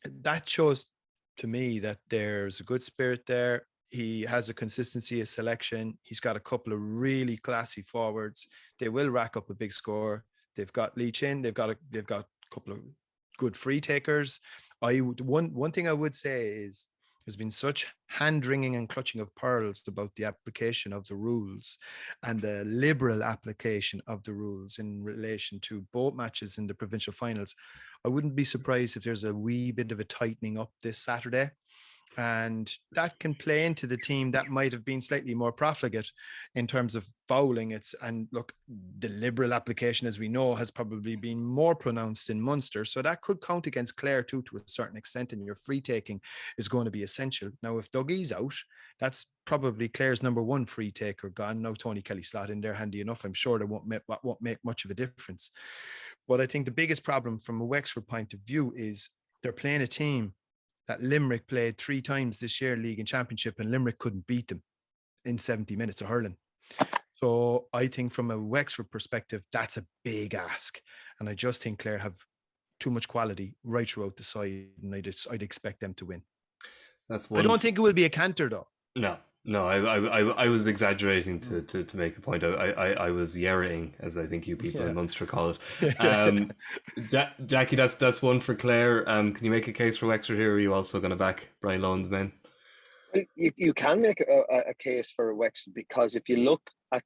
that shows to me that there's a good spirit there. He has a consistency of selection. He's got a couple of really classy forwards. They will rack up a big score. They've got Lee Chin. They've got a couple of good free takers. One thing I would say is there's been such hand-wringing and clutching of pearls about the application of the rules and the liberal application of the rules in relation to both matches in the provincial finals. I wouldn't be surprised if there's a wee bit of a tightening up this Saturday. And that can play into the team that might have been slightly more profligate in terms of fouling. And look, the liberal application, as we know, has probably been more pronounced in Munster. So that could count against Clare too, to a certain extent. And your free taking is going to be essential. Now, if Dougie's out, that's probably Clare's number 1 free taker gone. Now Tony Kelly slot in there handy enough. I'm sure that won't make much of a difference. But I think the biggest problem from a Wexford point of view is they're playing a team that Limerick played 3 times this year, league and championship, and Limerick couldn't beat them in 70 minutes of hurling. So I think from a Wexford perspective, that's a big ask. And I just think Clare have too much quality right throughout the side, and I'd expect them to win. That's I don't think it will be a canter, though. No, I was exaggerating to make a point. I was yerring, as I think you people in Munster call it. Jackie, that's one for Clare. Can you make a case for Wexford here? Or are you also going to back Brian Lohan's men? You can make a case for Wexford, because if you look at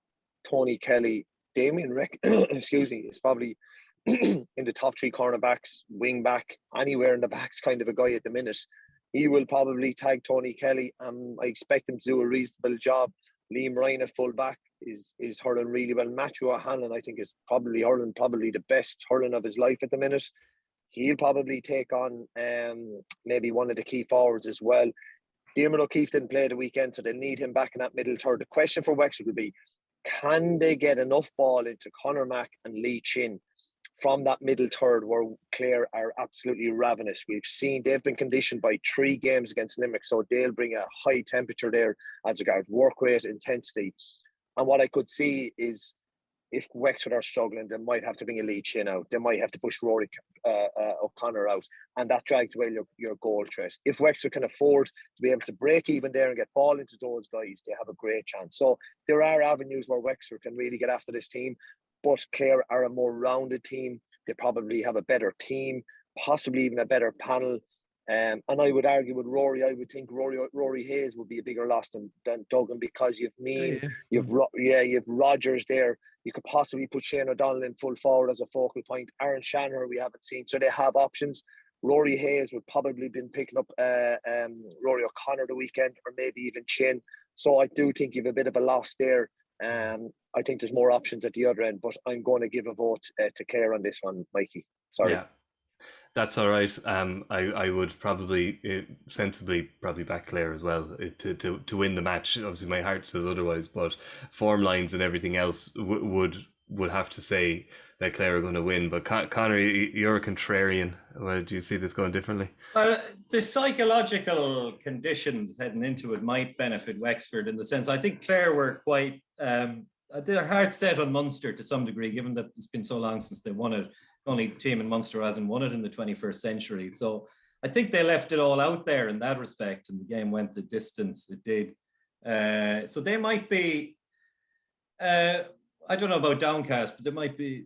Tony Kelly, Damien excuse me, is probably in the top 3 cornerbacks, wing back, anywhere in the back's kind of a guy at the minute. He will probably tag Tony Kelly. I expect him to do a reasonable job. Liam Ryan at full back is hurling really well. Matthew O'Hanlon, I think, is probably hurling the best hurling of his life at the minute. He'll probably take on maybe one of the key forwards as well. Diarmuid O'Keefe didn't play the weekend, so they need him back in that middle third. The question for Wexford will be, can they get enough ball into Conor Mack and Lee Chin from that middle third, where Clare are absolutely ravenous? We've seen they've been conditioned by 3 games against Limerick, so they'll bring a high temperature there as regards work rate, intensity. And what I could see is, if Wexford are struggling, they might have to bring a Lee Chin out. They might have to push Rory O'Connor out, and that drags away your goal threat. If Wexford can afford to be able to break even there and get ball into those guys, they have a great chance. So there are avenues where Wexford can really get after this team. But Clare are a more rounded team. They probably have a better team, possibly even a better panel. And I would argue with Rory. I would think Rory Hayes would be a bigger loss than Duggan, because you've Rogers there. You could possibly put Shane O'Donnell in full forward as a focal point. Aaron Shanner we haven't seen, so they have options. Rory Hayes would probably been picking up Rory O'Connor the weekend, or maybe even Chin. So I do think you have a bit of a loss there. I think there's more options at the other end, but I'm going to give a vote to Clare on this one, Mikey. Sorry. Yeah, that's all right. I would probably sensibly back Clare as well to win the match. Obviously, my heart says otherwise, but form lines and everything else would have to say that Clare are going to win. But Conor, you're a contrarian. Do you see this going differently? Well, the psychological conditions heading into it might benefit Wexford, in the sense I think Clare were quite they're hard set on Munster to some degree, given that it's been so long since they won it. Only team in Munster hasn't won it in the 21st century. So I think they left it all out there in that respect, and the game went the distance it did. So they might be, I don't know about downcast, but they might be,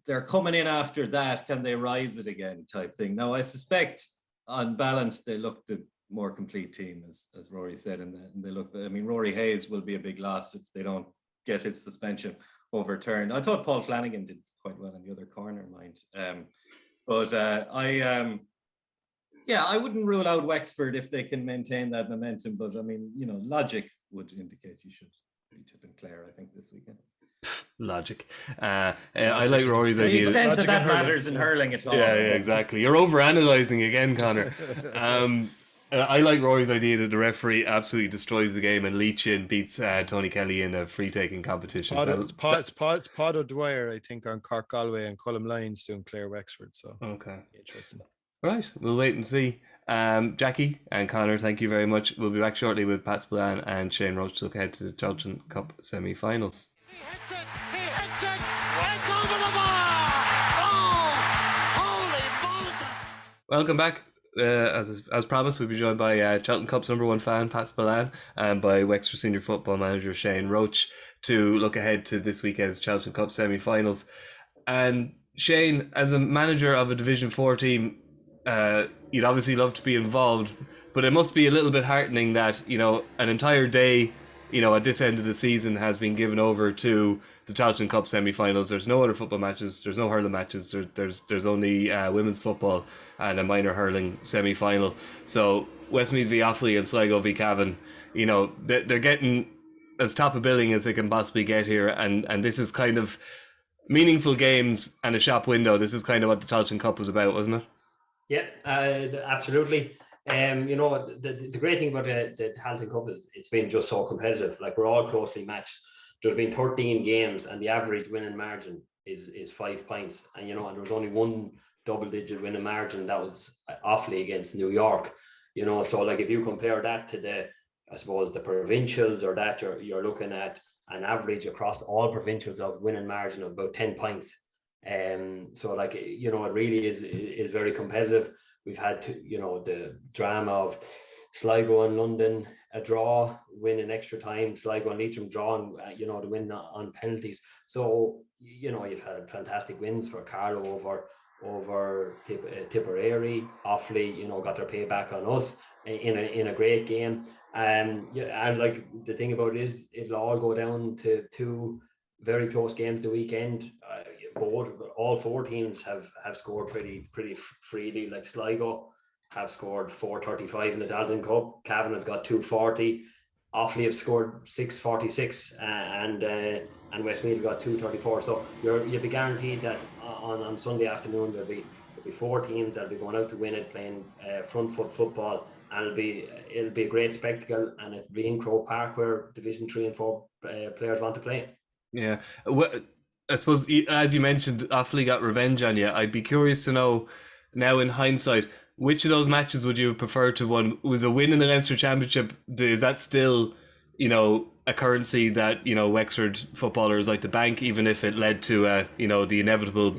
they're coming in after that. Can they rise it again type thing? Now, I suspect on balance, they look the more complete team, as Rory said, and they look, Rory Hayes will be a big loss if they don't get his suspension overturned. I thought Paul Flanagan did quite well in the other corner, mind. I wouldn't rule out Wexford if they can maintain that momentum. But logic would indicate you should be tipping Clare, I think, this weekend. Logic. I like Rory's idea. The extent that matters in hurling at all. Yeah, exactly. You're over-analysing again, Conor. I like Rory's idea that the referee absolutely destroys the game and Lee Chin beats Tony Kelly in a free-taking competition. It's Pod O'Dwyer, I think, on Cork, Galway and Cullum Lyons doing Clare Wexford. So okay, interesting. Right, we'll wait and see. Jackie and Conor, thank you very much. We'll be back shortly with Pat Spillane and Shane Roche to look ahead to the Tailteann Cup semi-finals. He hits it, it's over the bar! Oh, holy Moses! Welcome back. As promised, we'll be joined by Tailteann Cup's #1 fan, Pat Spillane, and by Wexford senior football manager Shane Roche to look ahead to this weekend's Tailteann Cup semi-finals. And Shane, as a manager of a Division 4 team, you'd obviously love to be involved, but it must be a little bit heartening that, an entire day, at this end of the season has been given over to the Tailteann Cup semi-finals. There's no other football matches. There's no hurling matches. There's only women's football and a minor hurling semi-final. So Westmeath v Offaly and Sligo v Cavan, they're getting as top a billing as they can possibly get here. And this is kind of meaningful games and a shop window. This is kind of what the Tailteann Cup was about, wasn't it? Yeah, absolutely. The great thing about the Tailteann Cup is it's been just so competitive. Like, we're all closely matched. There's been 13 games and the average winning margin is 5 points. And, and there was only one double-digit winning margin. That was Offaly against New York. So like, if you compare that to the provincials, or that you're looking at an average across all provincials of winning margin of about 10 points. So like, it really is very competitive. We've had the drama of Sligo and London a draw, win in extra time, Sligo and Leitrim drawing, the win on penalties. So you've had fantastic wins for Carlow over Tipperary. Offaly got their payback on us in a great game. And like, the thing about it is, it'll all go down to 2 very close games the weekend. All 4 teams have scored pretty freely. Like, Sligo have scored 435 in the Tailteann Cup. Cavan have got 240. Offaly have scored 646, and Westmeath have got 234. So you'll be guaranteed that on Sunday afternoon there'll be 4 teams that'll be going out to win it, playing front foot football, and it'll be a great spectacle, and it'll be in Croke Park, where Division 3 and 4 players want to play. Yeah. I suppose, as you mentioned, Offaly got revenge on you. I'd be curious to know, now in hindsight, which of those matches would you have preferred to win? Was a win in the Leinster Championship, is that still, a currency that, Wexford footballers like to bank, even if it led to, the inevitable,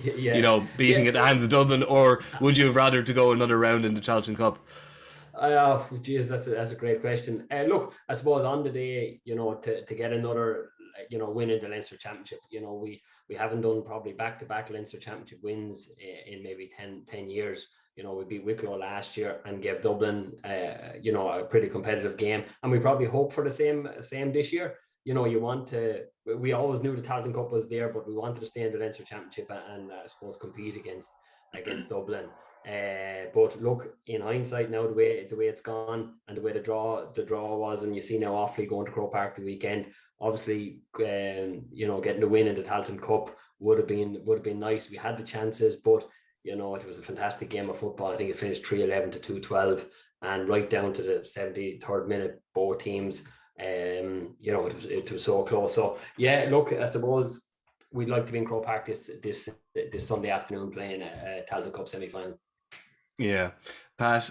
beating at the hands of Dublin? Or would you have rather to go another round in the Tailteann Cup? That's a great question. Look, I suppose on the day, to get another, win in the Leinster Championship, we haven't done probably back-to-back Leinster Championship wins in maybe 10 years. You know, we beat Wicklow last year and gave Dublin, you know, a pretty competitive game. And we probably hope for the same this year. You know, we always knew the Tailteann Cup was there, but we wanted to stay in the Leinster Championship and I suppose compete against Dublin. But look, in hindsight now, the way it's gone and the way the draw was, and you see now Offaly going to Croke Park the weekend, obviously, you know, getting the win in the Tailteann Cup would have been nice. We had the chances, but you know, it was a fantastic game of football. I think it finished 3-11 to 2-12, and right down to the 73rd minute, both teams. You know, it was so close. So yeah, look, I suppose we'd like to be in Croke Park this Sunday afternoon playing a Tailteann Cup semi-final. Yeah, Pat,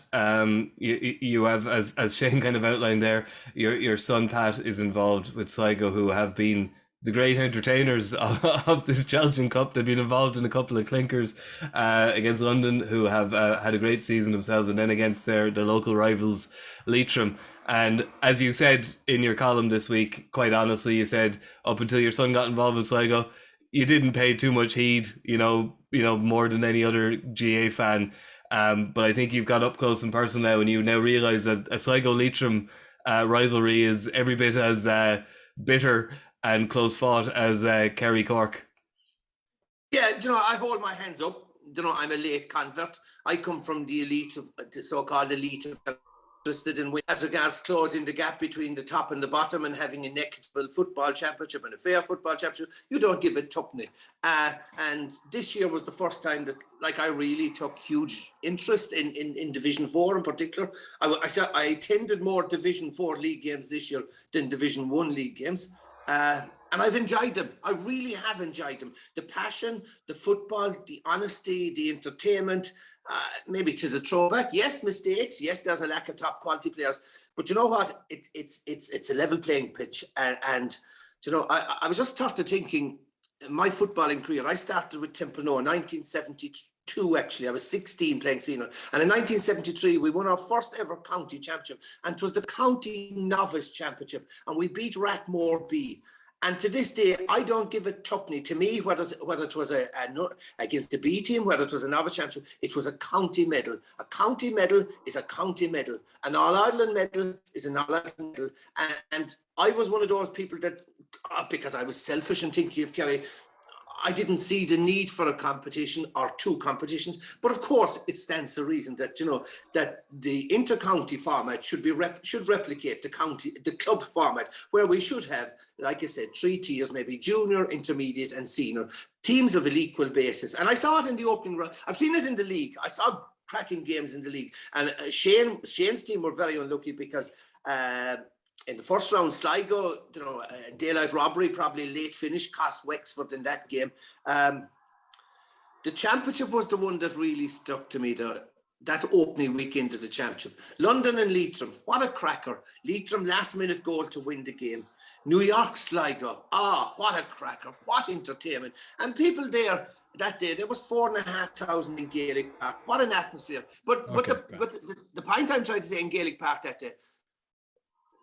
you have, as Shane kind of outlined there, your son Pat is involved with Sligo, who have been the great entertainers of this Tailteann Cup. They've been involved in a couple of clinkers against London, who have had a great season themselves, and then against their local rivals, Leitrim. And as you said in your column this week, quite honestly, you said up until your son got involved with Sligo, you didn't pay too much heed, you know, more than any other GA fan. But I think you've got up close and personal now, and you now realise that a Sligo-Leitrim rivalry is every bit as bitter and close fought as Kerry Cork. Yeah, you know, I hold my hands up. You know, I'm a late convert. I come from the elite of the so-called elite of interested in as regards closing the gap between the top and the bottom and having an equitable football championship and a fair football championship. You don't give it tuppeny. And this year was the first time that, like, I really took huge interest in Division 4 in particular. I attended more Division 4 league games this year than Division 1 league games. And I've enjoyed them. I really have enjoyed them. The passion, the football, the honesty, the entertainment. Maybe it is a throwback. Yes, mistakes. Yes, there's a lack of top quality players. But you know what? It's a level playing pitch. And you know, I was just started thinking, my footballing career, I started with Templenoe in 1972, actually. I was 16 playing senior. And in 1973, we won our first ever county championship. And it was the county novice championship. And we beat Rathmore B. And to this day, I don't give it tuppeny. To me, whether it was against the B team, whether it was a novice championship, it was a county medal. A county medal is a county medal. An All-Ireland medal is an All-Ireland medal. And I was one of those people that, because I was selfish and thinking of Kerry, I didn't see the need for a competition or two competitions. But of course, it stands to reason that, you know, that the inter-county format should replicate the club format, where we should have, like I said, 3 tiers, maybe junior, intermediate and senior, teams of an equal basis. And I saw it in the opening round. I've seen it in the league. I saw cracking games in the league. And Shane's team were very unlucky because in the first round, Sligo, you know, daylight robbery, probably late finish, cost Wexford in that game. The championship was the one that really stuck to me, that opening weekend of the championship. London and Leitrim, what a cracker. Leitrim last-minute goal to win the game. New York, Sligo, what a cracker, what entertainment. And people there that day, there was 4,500 in Gaelic Park. What an atmosphere. But the point I'm trying to say in Gaelic Park that day,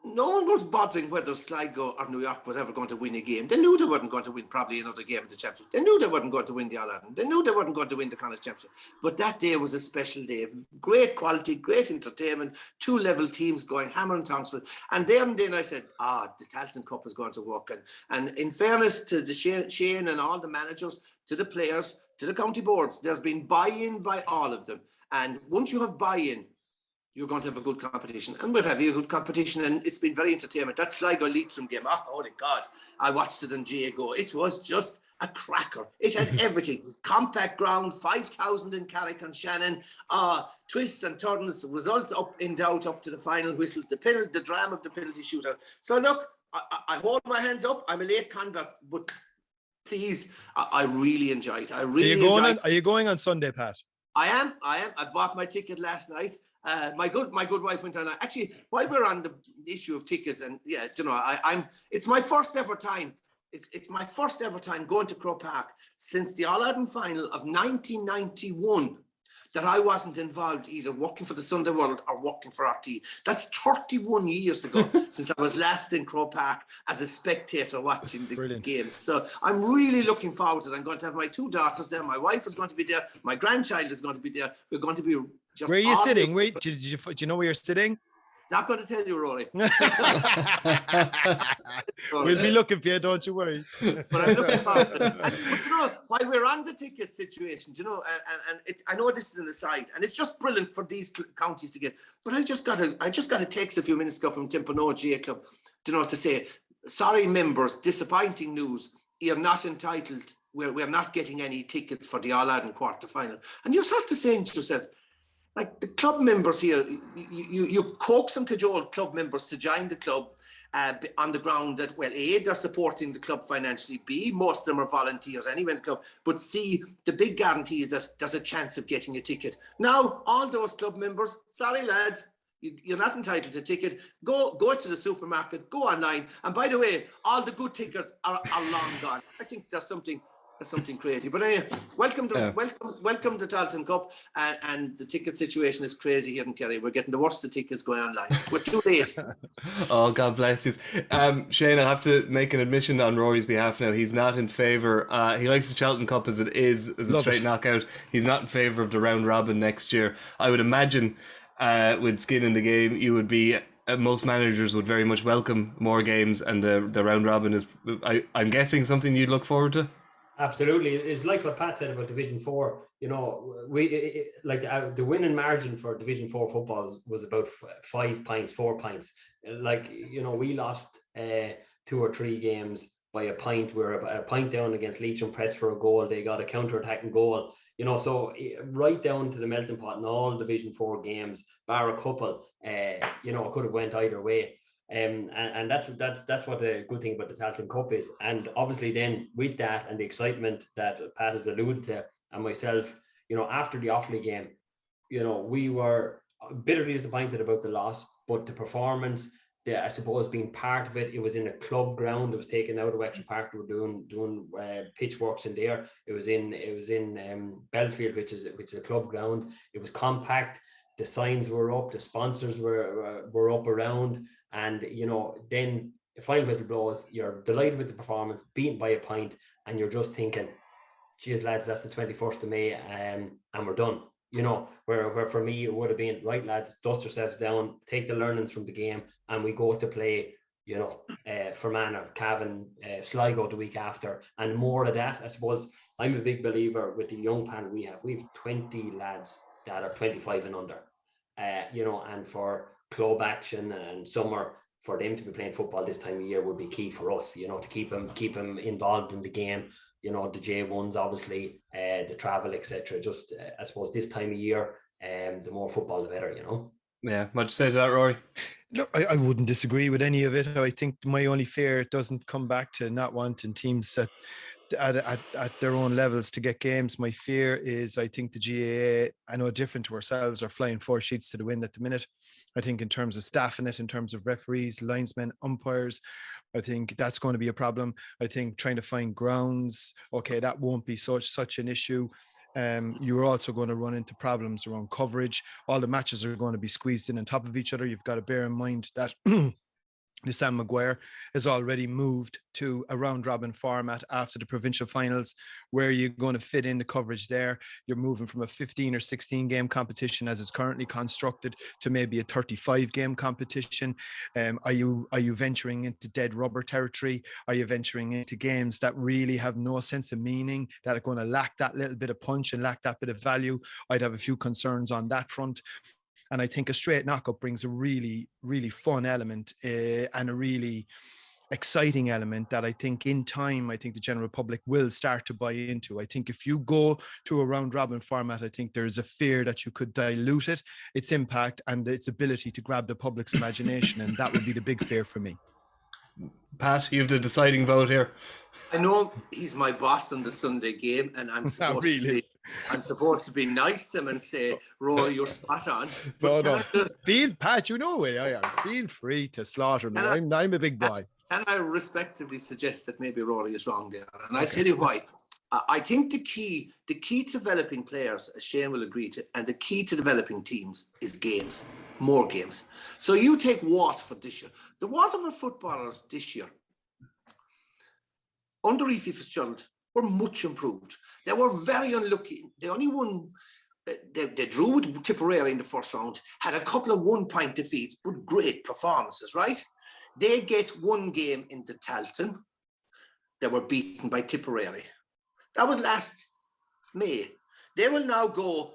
no one was bothering whether Sligo or New York was ever going to win a game. They knew they weren't going to win probably another game in the championship. They knew they weren't going to win the All-Ireland. They knew they weren't going to win the Connacht Championship. But that day was a special day. Great quality, great entertainment, 2 level teams going hammer and tongs. And then I said, the Tailteann Cup is going to work. And in fairness to the Shane and all the managers, to the players, to the county boards, there's been buy-in by all of them. And once you have buy-in, you're going to have a good competition. And we're having a good competition, and it's been very entertainment. That Sligo-Leitrim game, holy God, I watched it on GA Go. It was just a cracker. It had everything. Compact ground, 5,000 in Carrick and Shannon, twists and turns, result up in doubt up to the final whistle, the drama of the penalty shootout. So look, I hold my hands up. I'm a late convert, but please, I really enjoyed it. Are you going on Sunday, Pat? I am. I bought my ticket last night. My good wife went on. Actually, while we're on the issue of tickets, and yeah, you know, it's my first ever time. It's my first ever time going to Croke Park since the All-Ireland final of 1991. that I wasn't involved either working for the Sunday World or working for RTÉ. That's 31 years ago since I was last in Croke Park as a spectator watching the games. So I'm really looking forward to it. I'm going to have my 2 daughters there. My wife is going to be there. My grandchild is going to be there. We're going to be just... Where are you sitting? Wait, do you know where you're sitting? Not going to tell you, Rory. We'll be looking for you, don't you worry. But I'm looking forward to it. But you know, while we're on the ticket situation, you know, I know this is an aside, and it's just brilliant for these counties to get. But I just got a text a few minutes ago from Timpano GA Club, you know, to say, sorry members, disappointing news. You're not entitled. We're not getting any tickets for the All-Ireland quarter-final. And you're sort of saying to yourself, like, the club members here, you coax and cajole club members to join the club on the ground that, well, A, they're supporting the club financially, B, most of them are volunteers anyway in the club, but C, the big guarantee is that there's a chance of getting a ticket. Now, all those club members, sorry lads, you're not entitled to a ticket. Go to the supermarket, go online, and by the way, all the good tickets are long gone. I think there's something crazy. But anyway, welcome to Tailteann Cup, and the ticket situation is crazy here in Kerry. We're getting the worst of tickets going online. We're too late. Oh, God bless you. Shane, I have to make an admission on Rory's behalf now. He's not in favour. He likes the Tailteann Cup as it is, as a straight knockout. He's not in favour of the round robin next year. I would imagine with skin in the game, you would be... most managers would very much welcome more games, and the round robin is, I'm guessing, something you'd look forward to? Absolutely. It's like what Pat said about Division 4. You know, the winning margin for Division 4 football was about 5 pints, 4 pints. Like, you know, we lost 2 or 3 games by a pint. We were a pint down against Leitrim, pressed for a goal. They got a counter-attacking goal. You know, so right down to the melting pot in all Division 4 games, bar a couple, you know, it could have went either way. And that's what the good thing about the Tailteann Cup is. And obviously then with that and the excitement that Pat has alluded to, and myself, you know, after the Offaly game, you know, we were bitterly disappointed about the loss, but the performance, I suppose, being part of it, it was in a club ground. It was taken out of Wexford Park. We were doing pitch works in there. It was in Belfield, which is a club ground. It was compact. The signs were up. The sponsors were up around. And, you know, then the final whistle blows, you're delighted with the performance, beaten by a pint, and you're just thinking, geez, lads, that's the 21st of May, and we're done. You know, where for me, it would have been, right, lads, dust yourselves down, take the learnings from the game, and we go to play, you know, Fermanagh or Cavan, Sligo the week after, and more of that. I suppose I'm a big believer with the young panel we have. We have 20 lads that are 25 and under, you know, and for club action and summer, for them to be playing football this time of year would be key for us, you know, to keep them involved in the game. You know, the J1s, obviously, the travel, etc. Just, I suppose, this time of year, the more football, the better, you know. Yeah, much to say to that, Rory? Look, I wouldn't disagree with any of it. I think my only fear doesn't come back to not wanting teams at their own levels to get games. My fear is, I think the GAA, I know different to ourselves, are flying 4 sheets to the wind at the minute. I think in terms of staffing it, in terms of referees, linesmen, umpires, I think that's going to be a problem. I think trying to find grounds, okay, that won't be such an issue. You're also going to run into problems around coverage. All the matches are going to be squeezed in on top of each other. You've got to bear in mind that the Sam Maguire has already moved to a round robin format after the provincial finals, where you're going to fit in the coverage there. You're moving from a 15 or 16 game competition as it's currently constructed to maybe a 35 game competition. Are you venturing into dead rubber territory? Are you venturing into games that really have no sense of meaning, that are going to lack that little bit of punch and lack that bit of value? I'd have a few concerns on that front. And I think a straight knockup brings a really, really fun element and a really exciting element that I think in time, I think the general public will start to buy into. I think if you go to a round robin format, I think there's a fear that you could dilute it, its impact and its ability to grab the public's imagination. And that would be the big fear for me. Pat, you have the deciding vote here. I know he's my boss on the Sunday game, and I'm supposed to be nice to him and say, Rory, you're spot on. No. Pat, you know where I am. Feel free to slaughter me. I'm a big boy. Can I respectively suggest that maybe Rory is wrong there? And I'll tell you why. I think the key to developing players, as Shane will agree to, and the key to developing teams is games, more games. So you take Waterford this year. The Waterford footballers this year, under Efi Fitzgerald, were much improved. They were very unlucky. They only won, they drew with Tipperary in the first round, had a couple of one-point defeats, but great performances, right? They get one game into Tailteann. They were beaten by Tipperary. That was last May. They will now go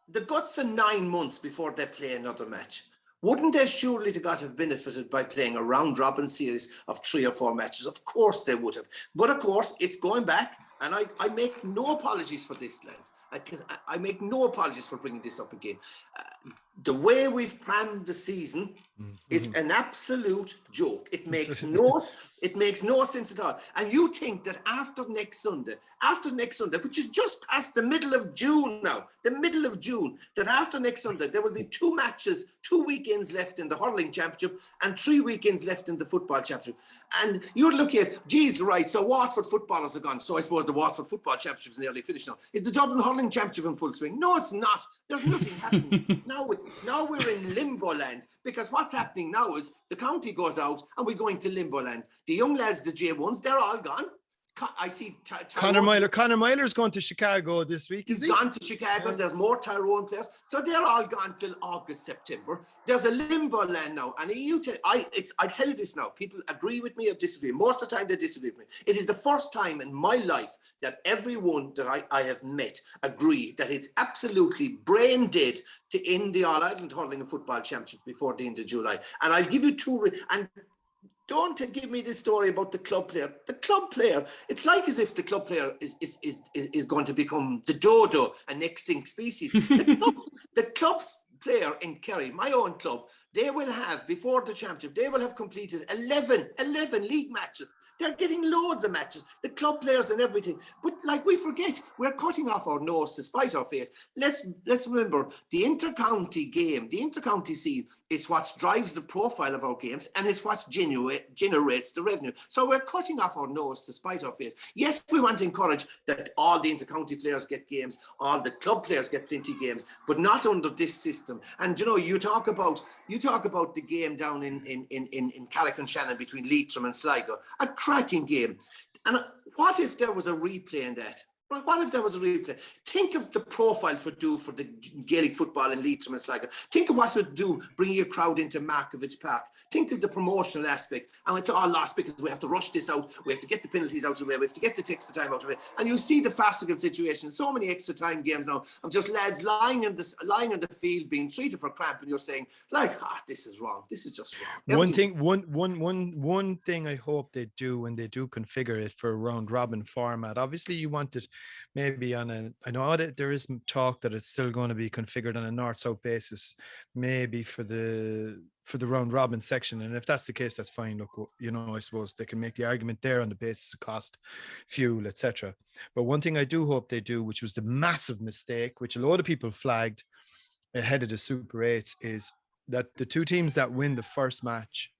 the guts of 9 months before they play another match. Wouldn't they surely to God have benefited by playing a round-robin series of 3 or 4 matches? Of course they would have. But of course, it's going back, and I make no apologies for this, lads. I make no apologies for bringing this up again. The way we've planned the season is an absolute joke. It makes no sense at all. And you think that after next Sunday, which is just past the middle of June now, that after next Sunday, there will be 2 matches, 2 weekends left in the hurling championship and 3 weekends left in the football championship. And you're looking at, geez, right, so Waterford footballers are gone. So I suppose the Waterford football championship is nearly finished now. Is the Dublin hurling championship in full swing? No, it's not. There's nothing happening. Now we're in limbo land, because what's happening now is the county goes out and we're going to limbo land. The young lads, the J1s, they're all gone. I see Conor Myler's going to Chicago this week. He's gone to Chicago. Yeah. There's more Tyrone players, so they're all gone till August, September. There's a limbo land now, and I tell you this now. People agree with me or disagree. Most of the time, they disagree with me. It is the first time in my life that everyone that I have met agree that it's absolutely brain dead to end the All Ireland Hurling and Football Championship before the end of July. And I'll give you 2. And don't give me this story about the club player. The club player, it's like as if the club player is going to become the dodo, an extinct species. The club's player in Kerry, my own club, they will have, before the championship, they will have completed 11 league matches. They're getting loads of matches, the club players and everything. But like we forget, we're cutting off our nose to spite our face. Let's remember the inter-county game, the inter-county scene is what drives the profile of our games and is what generates the revenue. So we're cutting off our nose to spite our face. Yes, we want to encourage that all the inter-county players get games, all the club players get plenty games, but not under this system. And you talk about the game down in Carrick-on-Shannon between Leitrim and Sligo. A cracking game. And what if there was a replay in that? What if there was a replay? Think of the profile it would do for the Gaelic football in Leitrim and Sligo. Think of what it would do bringing a crowd into Markovich Park. Think of the promotional aspect. And it's all lost because we have to rush this out. We have to get the penalties out of the way. We have to get the extra time out of it. And you see the farcical situation. So many extra time games now of just lads lying on the field being treated for cramp, and you're saying, this is wrong. This is just wrong. One thing I hope they do when they do configure it for a round robin format. Obviously, you want it maybe I know that there is talk that it's still going to be configured on a north-south basis, maybe for the round robin section. And if that's the case, that's fine. Look, I suppose they can make the argument there on the basis of cost, fuel, etc. But one thing I do hope they do, which was the massive mistake, which a lot of people flagged ahead of the Super 8s, is that the 2 teams that win the first match,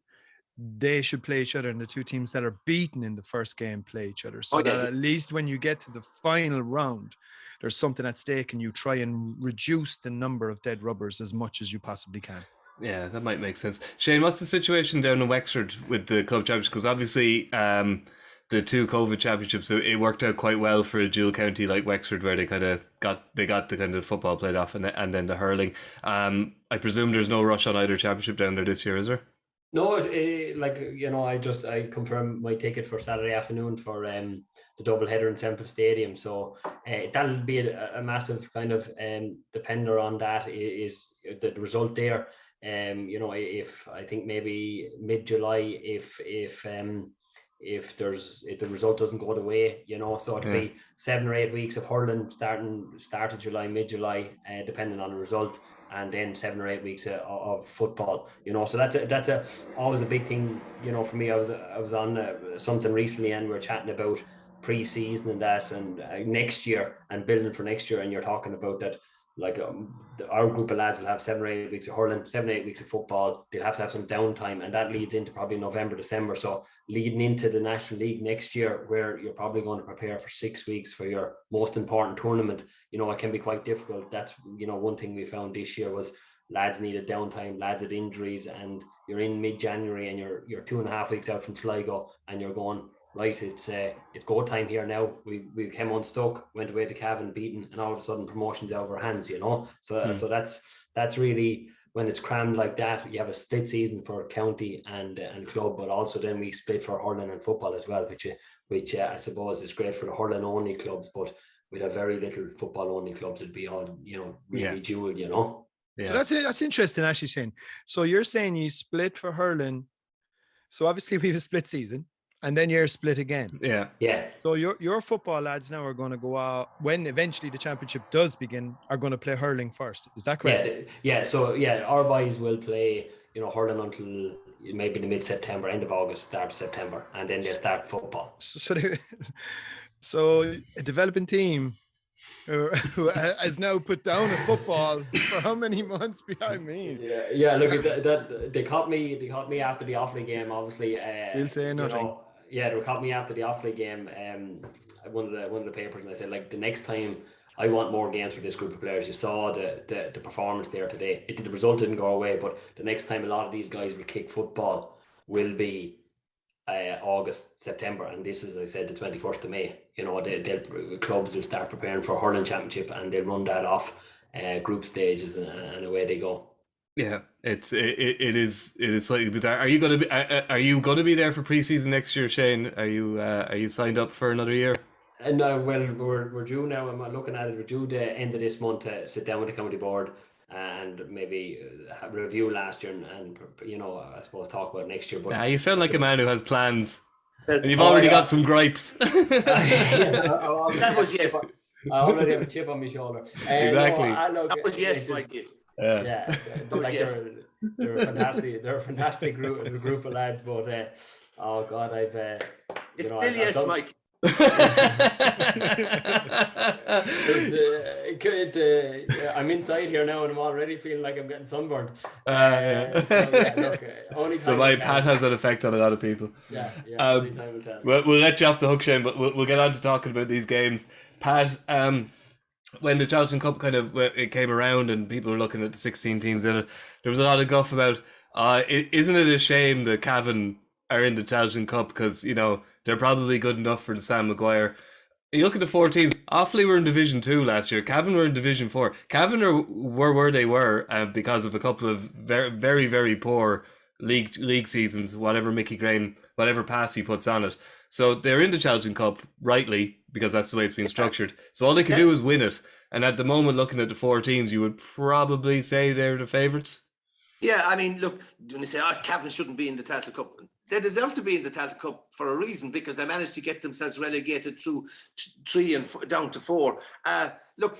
they should play each other, and the 2 teams that are beaten in the first game play each other. So that at least when you get to the final round, there's something at stake, and you try and reduce the number of dead rubbers as much as you possibly can. Yeah, that might make sense. Shane, what's the situation down in Wexford with the club championships? Because obviously the 2 COVID championships, it worked out quite well for a dual county like Wexford, where they got the kind of football played off and then the hurling. I presume there's no rush on either championship down there this year, is there? No, I confirmed my ticket for Saturday afternoon for the double header in Semple Stadium. So that'll be a massive kind of depender on that is the result there. If I think maybe mid-July, if the result doesn't go the way, so it'll be 7 or 8 weeks of hurling start of July, mid-July, depending on the result. And then 7 or 8 weeks of football, so that's always a big thing, for me. I was on something recently, and we're chatting about pre-season and that, and next year and building for next year, and you're talking about that like our group of lads will have 7 or 8 weeks of hurling, 7 or 8 weeks of football. They'll have to have some downtime, and that leads into probably November, December. So leading into the National League next year, where you're probably going to prepare for 6 weeks for your most important tournament, you know, it can be quite difficult. That's, you know, one thing we found this year was lads needed downtime, lads had injuries, and you're in mid-January and you're 2.5 weeks out from Sligo, and you're going, right, it's go time here now. We came unstuck, went away to Cavan, beaten, and all of a sudden promotion's out of our hands, you know. So so that's really, when it's crammed like that. You have a split season for county and club, but also then we split for hurling and football as well, which I suppose is great for the hurling only clubs, but with a very little football only clubs, it'd be all, you know, really dual, you know. Yeah. So that's interesting, actually, Shane. So you're saying you split for hurling. So obviously we have a split season, and then you're split again. Yeah. So your football lads now are going to go out when eventually the championship does begin, are going to play hurling first. Is that correct? Yeah. So our boys will play, you know, hurling until maybe the mid-September, end of August, start of September, and then they'll start football. So a developing team who has now put down a football for how many months behind me? Yeah. Look, that they caught me after the Offaly game. Obviously, you'll say nothing. You know, they caught me after the Offaly game. One of the papers, and I said, like, the next time I want more games for this group of players. You saw the performance there today. The result didn't go away, but the next time a lot of these guys will kick football will be August, September, and this is, as I said, the 21st of May. You know, clubs will start preparing for hurling championship, and they'll run that off group stages, and away they go. Yeah, it is slightly bizarre. Are you going to be there for pre-season next year, Shane? Are you signed up for another year? And well, we're due now. I'm looking at it. We're due the end of this month to sit down with the county board and maybe review last year and you know, I suppose talk about next year. But you sound like a man who has plans, and you've already got some gripes. That was yes. I already have a chip on my shoulder. Exactly. That was yes, Mikey. Yeah. Like yes. They're a fantastic. They're a fantastic group of lads. But oh God, it's still yes, Mike. I'm inside here now, and I'm already feeling like I'm getting sunburned. Only time. So Pat has an effect on a lot of people. Yeah. Only time will tell. We'll let you off the hook, Shane, but we'll get on to talking about these games. Pat, when the Tailteann Cup it came around and people were looking at the 16 teams in it, there was a lot of guff about, isn't it a shame that Cavan are in the Tailteann Cup, because, you know, they're probably good enough for the Sam Maguire. You look at the 4 teams. Offaly were in Division 2 last year. Cavan were in Division 4. Cavan were where they were because of a couple of very, very, very poor league seasons, whatever Mickey Graham, whatever pass he puts on it. So they're in the Tailteann Cup, rightly, because that's the way it's been structured. So all they can do is win it. And at the moment, looking at the 4 teams, you would probably say they're the favourites. Yeah, I mean, look, when you say, Cavan shouldn't be in the Tailteann Cup, they deserve to be in the Tailteann Cup for a reason, because they managed to get themselves relegated through 3 and down to 4. Look,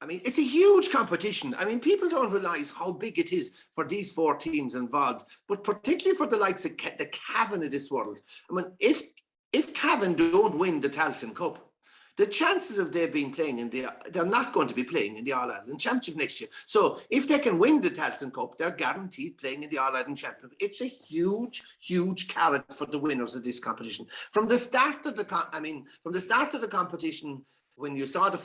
it's a huge competition. I mean, people don't realise how big it is for these 4 teams involved, but particularly for the likes of the Cavan of this world. I mean, if Cavan don't win the Tailteann Cup, the chances of them being playing they're not going to be playing in the All-Ireland Championship next year. So if they can win the Tailteann Cup, they're guaranteed playing in the All-Ireland Championship. It's a huge, huge carrot for the winners of this competition. From the start of the competition, when you saw the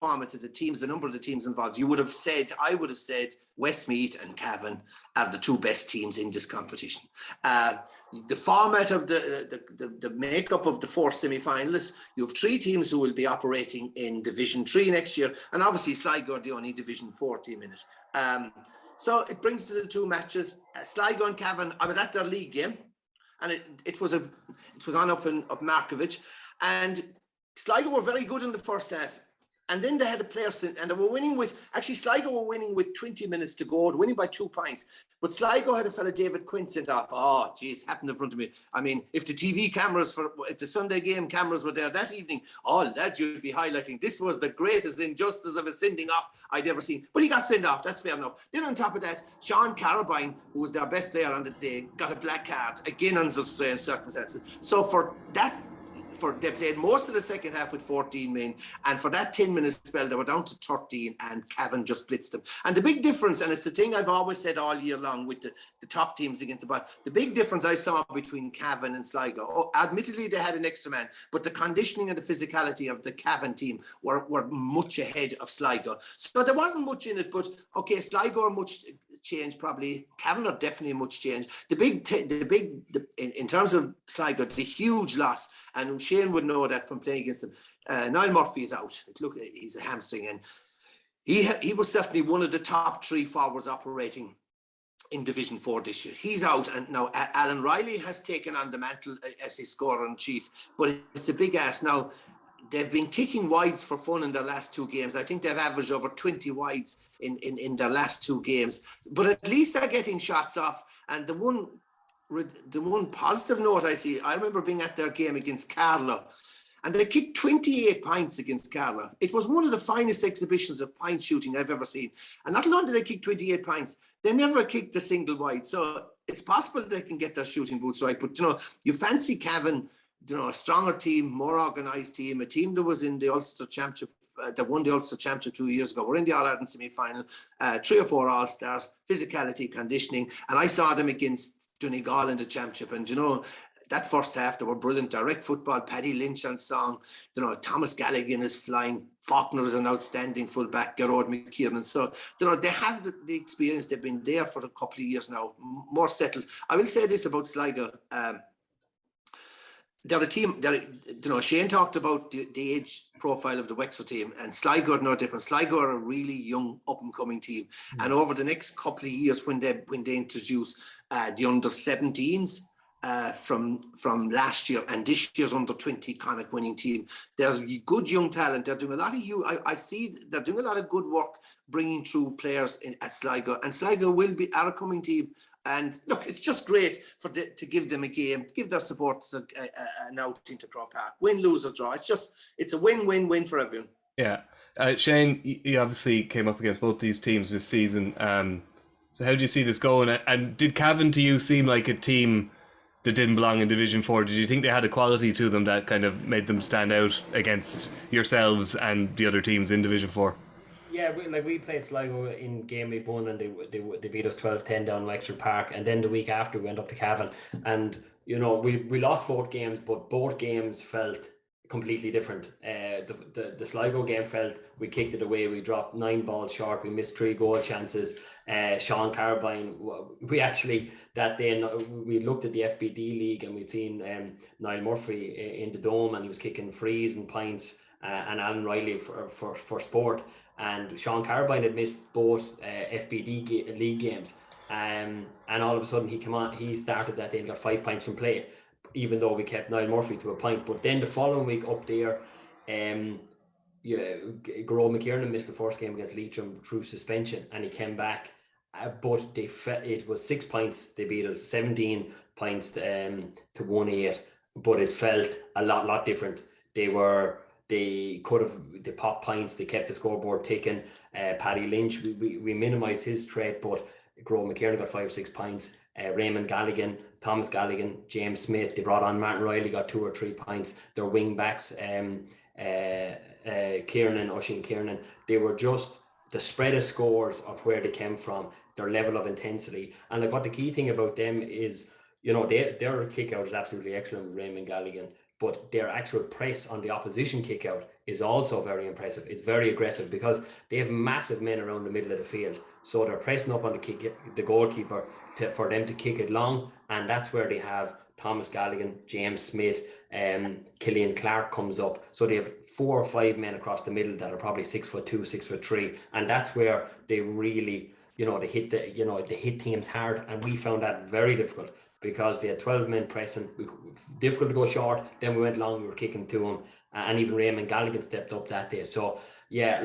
format of the teams, the number of the teams involved, I would have said Westmeath and Cavan are the 2 best teams in this competition. The format of the makeup of the 4 semi-finalists, you have 3 teams who will be operating in Division 3 next year, and obviously Sligo are the only Division 4 team in it. So it brings to the 2 matches. Sligo and Cavan, I was at their league game, and it was on up Markovich, and Sligo were very good in the first half. And then they had a player, and they were winning Sligo were winning with 20 minutes to go, winning by 2 points. But Sligo had a fella, David Quinn, sent off. Oh, geez, happened in front of me. I mean, if the TV cameras, if the Sunday game cameras were there that evening, lads, you'd be highlighting, this was the greatest injustice of a sending off I'd ever seen. But he got sent off, that's fair enough. Then on top of that, Sean Carabine, who was their best player on the day, got a black card, again under certain circumstances. So for that, they played most of the second half with 14 men, and for that 10-minute spell they were down to 13, and Cavan just blitzed them. And the big difference, and it's the thing I've always said all year long with the top teams against the bottom, the big difference I saw between Cavan and Sligo, admittedly they had an extra man, but the conditioning and the physicality of the Cavan team were much ahead of Sligo. So there wasn't much in it, but okay, Sligo are much change probably. Cavan are definitely much change. In terms of Sligo, the huge loss, and Shane would know that from playing against them. Niall Murphy is out. Look, he's a hamstring, and he was certainly one of the top 3 forwards operating in Division 4 this year. He's out, and now Alan Riley has taken on the mantle as his scorer-in-chief, but it's a big ask. Now, they've been kicking wides for fun in their last 2 games. I think they've averaged over 20 wides in their last 2 games. But at least they're getting shots off. And the one positive note I see, I remember being at their game against Carlow, and they kicked 28 points against Carlow. It was one of the finest exhibitions of point shooting I've ever seen. And not only did they kick 28 points, they never kicked a single wide. So it's possible they can get their shooting boots right. But, you fancy Cavan, a stronger team, more organised team, a team that was in the Ulster Championship, that won the Ulster Championship 2 years ago. We're in the All-Ireland semi-final, 3 or 4 All-Stars, physicality, conditioning. And I saw them against Donegal in the Championship. And, that first half, they were brilliant. Direct football, Paddy Lynch on song. Thomas Galligan is flying. Faulkner is an outstanding fullback. Gerard McKiernan. So, they have the experience. They've been there for a couple of years now, more settled. I will say this about Sligo. They're a team. Shane talked about the age profile of the Wexford team, and Sligo are no different. Sligo are a really young, up-and-coming team, and over the next couple of years, when they introduce the under-17s from last year and this year's under-20 Connacht winning team, there's good young talent. They're doing a lot of I see they're doing a lot of good work bringing through players at Sligo, and Sligo will be our coming team. And look, it's just great to give them a game, give their supporters an outing to Croke Park. Win, lose or draw. It's a win-win-win for everyone. Yeah. Shane, you obviously came up against both these teams this season. So how do you see this going? And did Cavan to you seem like a team that didn't belong in Division 4? Did you think they had a quality to them that kind of made them stand out against yourselves and the other teams in Division 4? Yeah, we played Sligo in game week 1, and they beat us 12-10 down Wexford Park, and then the week after we went up to Cavan, and we lost both games, but both games felt completely different. The Sligo game felt we kicked it away, we dropped 9 balls short, we missed 3 goal chances. Sean Carbine, we actually that day we looked at the FBD league and we'd seen Niall Murphy in the Dome, and he was kicking frees and pints, and Alan Riley for sport. And Sean Carbine had missed both FBD league games, and all of a sudden he came on. He started that day and got 5 points from play, even though we kept Niall Murphy to a point. But then the following week up there, Gerard McKiernan missed the first game against Leitrim through suspension, and he came back. But it was 6 points. They beat us 17 points to 1-8. But it felt a lot different. They popped points, they kept the scoreboard ticking. Paddy Lynch, we minimised his threat, but Gerard McKiernan got 5 or 6 points. Raymond Galligan, Thomas Galligan, James Smith, they brought on Martin Riley, got 2 or 3 points. Their wing backs, Oisin Kiernan, they were just the spread of scores of where they came from, their level of intensity. And what the key thing about them is, their kick out is absolutely excellent, Raymond Galligan. But their actual press on the opposition kick out is also very impressive. It's very aggressive because they have massive men around the middle of the field. So they're pressing up on the goalkeeper for them to kick it long. And that's where they have Thomas Galligan, James Smith, Killian Clark comes up. So they have 4 or 5 men across the middle that are probably 6'2", 6'3". And that's where they really, they hit teams hard. And we found that very difficult, because they had 12 men pressing. Difficult to go short. Then we went long, we were kicking to them. And even Raymond Galligan stepped up that day. So, yeah,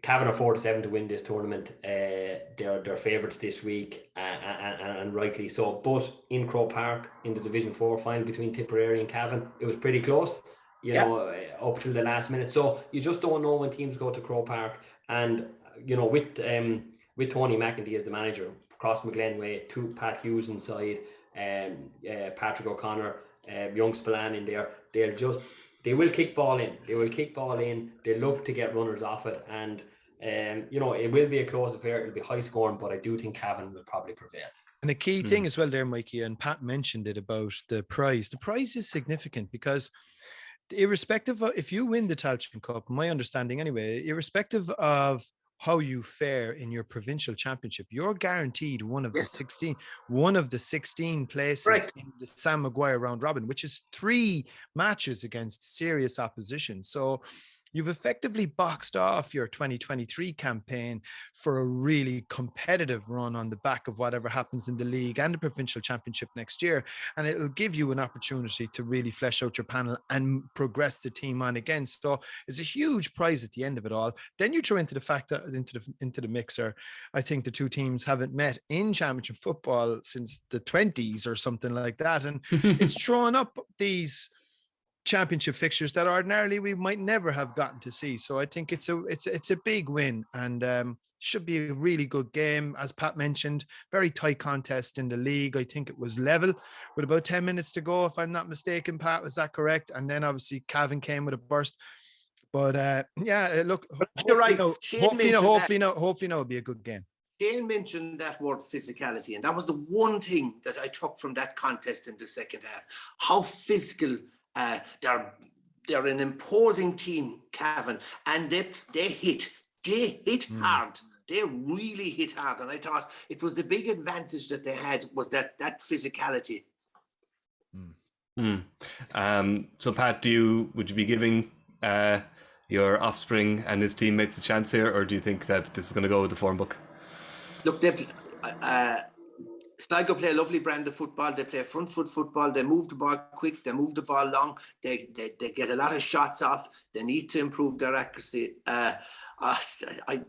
Cavan are 4-7 to win this tournament. They're favourites this week, and rightly so. But in Croke Park, in the Division 4 final between Tipperary and Cavan, it was pretty close, up till the last minute. So you just don't know when teams go to Croke Park. And, with Tony McEntee as the manager, Cross McGlen way, Pat Hughes inside, Patrick O'Connor, young Spillane in there, they will kick ball in. They look to get runners off it, and it will be a close affair. It'll be high scoring, but I do think Cavan will probably prevail. And a key thing as well there, Mikey, and Pat mentioned it about the prize. The prize is significant because irrespective of if you win the Tailteann Cup, my understanding anyway, irrespective of how you fare in your provincial championship, you're guaranteed one of the 16 places in the Sam Maguire round robin, which is 3 matches against serious opposition. So you've effectively boxed off your 2023 campaign for a really competitive run on the back of whatever happens in the league and the provincial championship next year. And it'll give you an opportunity to really flesh out your panel and progress the team on again. So it's a huge prize at the end of it all. Then you throw into the fact that into the mixer, I think the 2 teams haven't met in championship football since the 20s or something like that. And it's thrown up these championship fixtures that ordinarily we might never have gotten to see. So I think it's a big win, and should be a really good game. As Pat mentioned, very tight contest in the league. I think it was level with about 10 minutes to go, if I'm not mistaken. Pat, was that correct? And then obviously Cavan came with a burst. But look, you're right. Hopefully it'll be a good game. Shane mentioned that word physicality, and that was the one thing that I took from that contest in the second half. How physical. They're an imposing team, Cavan, and they hit hard. They really hit hard, and I thought it was the big advantage that they had was that physicality. So Pat, would you be giving your offspring and his teammates a chance here, or do you think that this is going to go with the form book? Look, Sligo play a lovely brand of football. They play front foot football. They move the ball quick. They move the ball long. They get a lot of shots off. They need to improve their accuracy.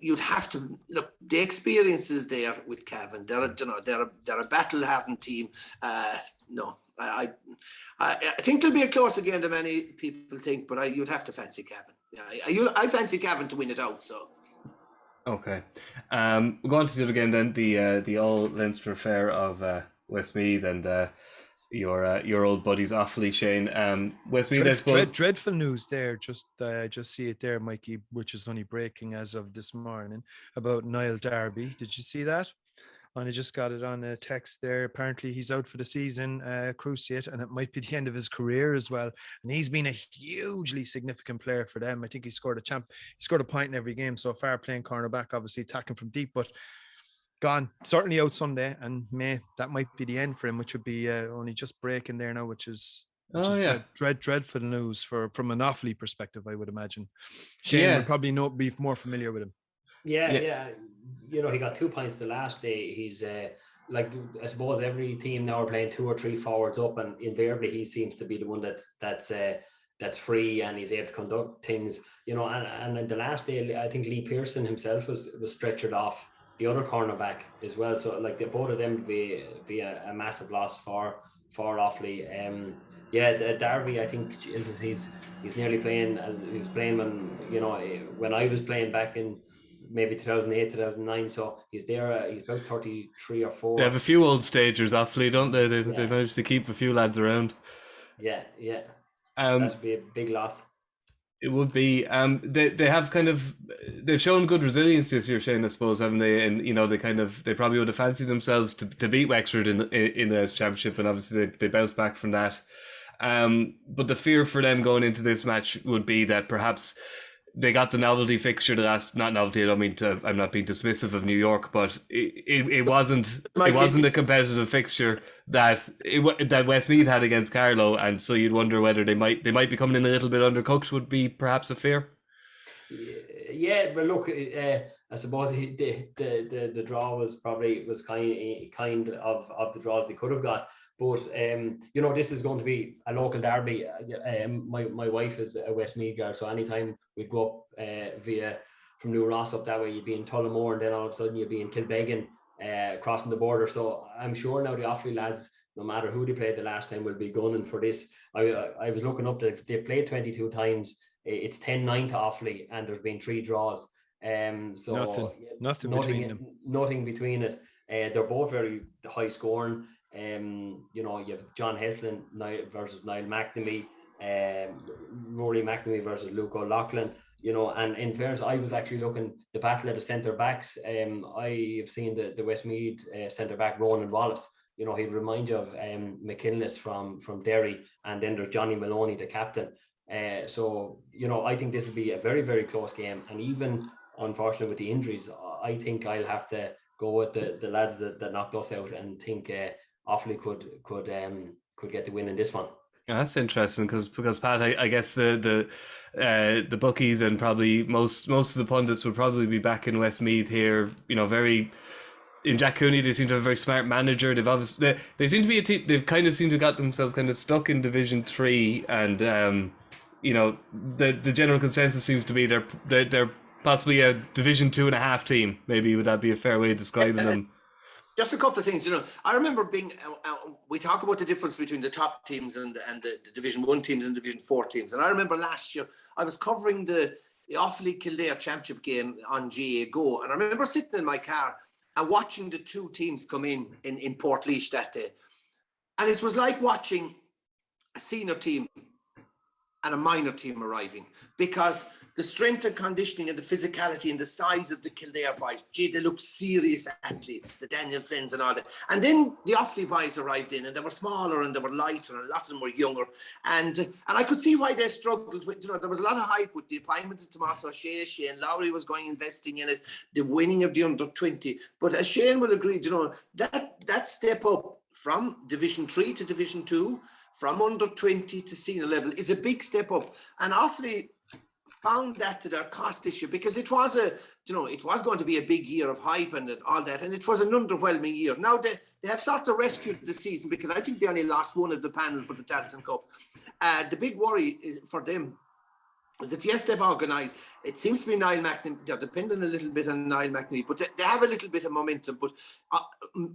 You'd have to look. The experience is there with Cavan. They're a battle-hardened team. I think it'll be a closer game than many people think. But you'd have to fancy Cavan. I fancy Cavan to win it out. So. Okay. We'll go on to the other game then, the all Leinster affair of Westmeath and your old buddies Offaly, Shane. Westmeath, dreadful news there. Just see it there, Mikey, which is only breaking as of this morning about Niall Darby. Did you see that? And I just got it on a text there. Apparently he's out for the season, cruciate, and it might be the end of his career as well. And he's been a hugely significant player for them. I think he scored a point in every game so far, playing cornerback, obviously attacking from deep, but gone. Certainly out Sunday, and that might be the end for him, which would be only just breaking there now, which is dreadful news from an Offaly perspective, I would imagine. Shane would probably be more familiar with him. Yeah. He got 2 points the last day. He's I suppose every team now are playing 2 or 3 forwards up, and invariably he seems to be the one that's free and he's able to conduct things. And in the last day, I think Lee Pearson himself was stretchered off, the other cornerback as well. So both of them would be a massive loss for Offaly. Darby, I think he's nearly playing as he was playing when I was playing back in maybe 2008, 2009. So he's there. He's about 33 or 4. They have a few old stagers, Offaly, don't they? They managed to keep a few lads around. Yeah. That'd be a big loss. It would be. They have they've shown good resilience this year, Shane, I suppose, haven't they? And they probably would have fancied themselves to beat Wexford in the championship, and obviously they bounced back from that. But the fear for them going into this match would be that perhaps they got the novelty fixture not novelty. I don't mean to. I'm not being dismissive of New York, but it wasn't a competitive fixture that Westmeath had against Carlow, and so you'd wonder whether they might be coming in a little bit undercooked. Would be perhaps a fear. Yeah, but look, I suppose the draw was kind of the draws they could have got. But this is going to be a local derby. My wife is a Westmeath girl, so anytime we go up from New Ross up that way, you'd be in Tullamore, and then all of a sudden you'd be in Kilbeggan, crossing the border. So I'm sure now the Offaly lads, no matter who they played the last time, will be gunning for this. I was looking up that they've played 22 times. It's 10-9 to Offaly, and there's been 3 draws. So nothing between them. Nothing between it. They're both very high scoring. You know, you have John Heslin versus Niall McNamee, Rory McNamee versus Luke O'Loughlin. You know, and in fairness, I was actually looking the battle of the centre backs. I have seen the Westmeath centre back Ronan Wallace. You know, he'd remind you of McKinless from Derry, and then there's Johnny Maloney, the captain. So, you know, I think this will be a very, very close game. And even, unfortunately, with the injuries, I think I'll have to go with the lads that knocked us out, and think Offaly could get the win in this one. Yeah, that's interesting because Pat, I guess the bookies and probably most of the pundits would probably be back in Westmeath here. You know, in Jack Cooney, they seem to have a very smart manager. They've obviously they seem to be a team. They've kind of seemed to have got themselves kind of stuck in Division 3, and you know, the general consensus seems to be they're possibly a Division 2.5 team. Maybe would that be a fair way of describing them? Just a couple of things, you know. I remember being. We talk about the difference between the top teams and the Division 1 teams and Division 4 teams. And I remember last year I was covering the Offaly Kildare Championship game on GAA Go, and I remember sitting in my car and watching the two teams come in Portlaoise that day, and it was like watching a senior team and a minor team arriving, because the strength and conditioning and the physicality and the size of the Kildare boys, gee, they look serious athletes, the Daniel Finns and all that. And then the Offaly boys arrived in, and they were smaller and they were lighter, and a lot of them were younger. And I could see why they struggled with, you know, there was a lot of hype with the appointment of Tomás O'Shea. Shane Lowry was investing in it, the winning of the under-20. But as Shane will agree, you know, that step up from Division 3 to Division 2, from under-20 to senior level is a big step up. And Offaly found that to their cost this year, because it was going to be a big year of hype and all that, and it was an underwhelming year. Now they have sort of rescued the season, because I think they only lost one of the panel for the Tailteann Cup. The big worry for them is that, yes, they've organised. It seems to be Niall McNamee. They're dependent a little bit on Niall McNamee, but they have a little bit of momentum. But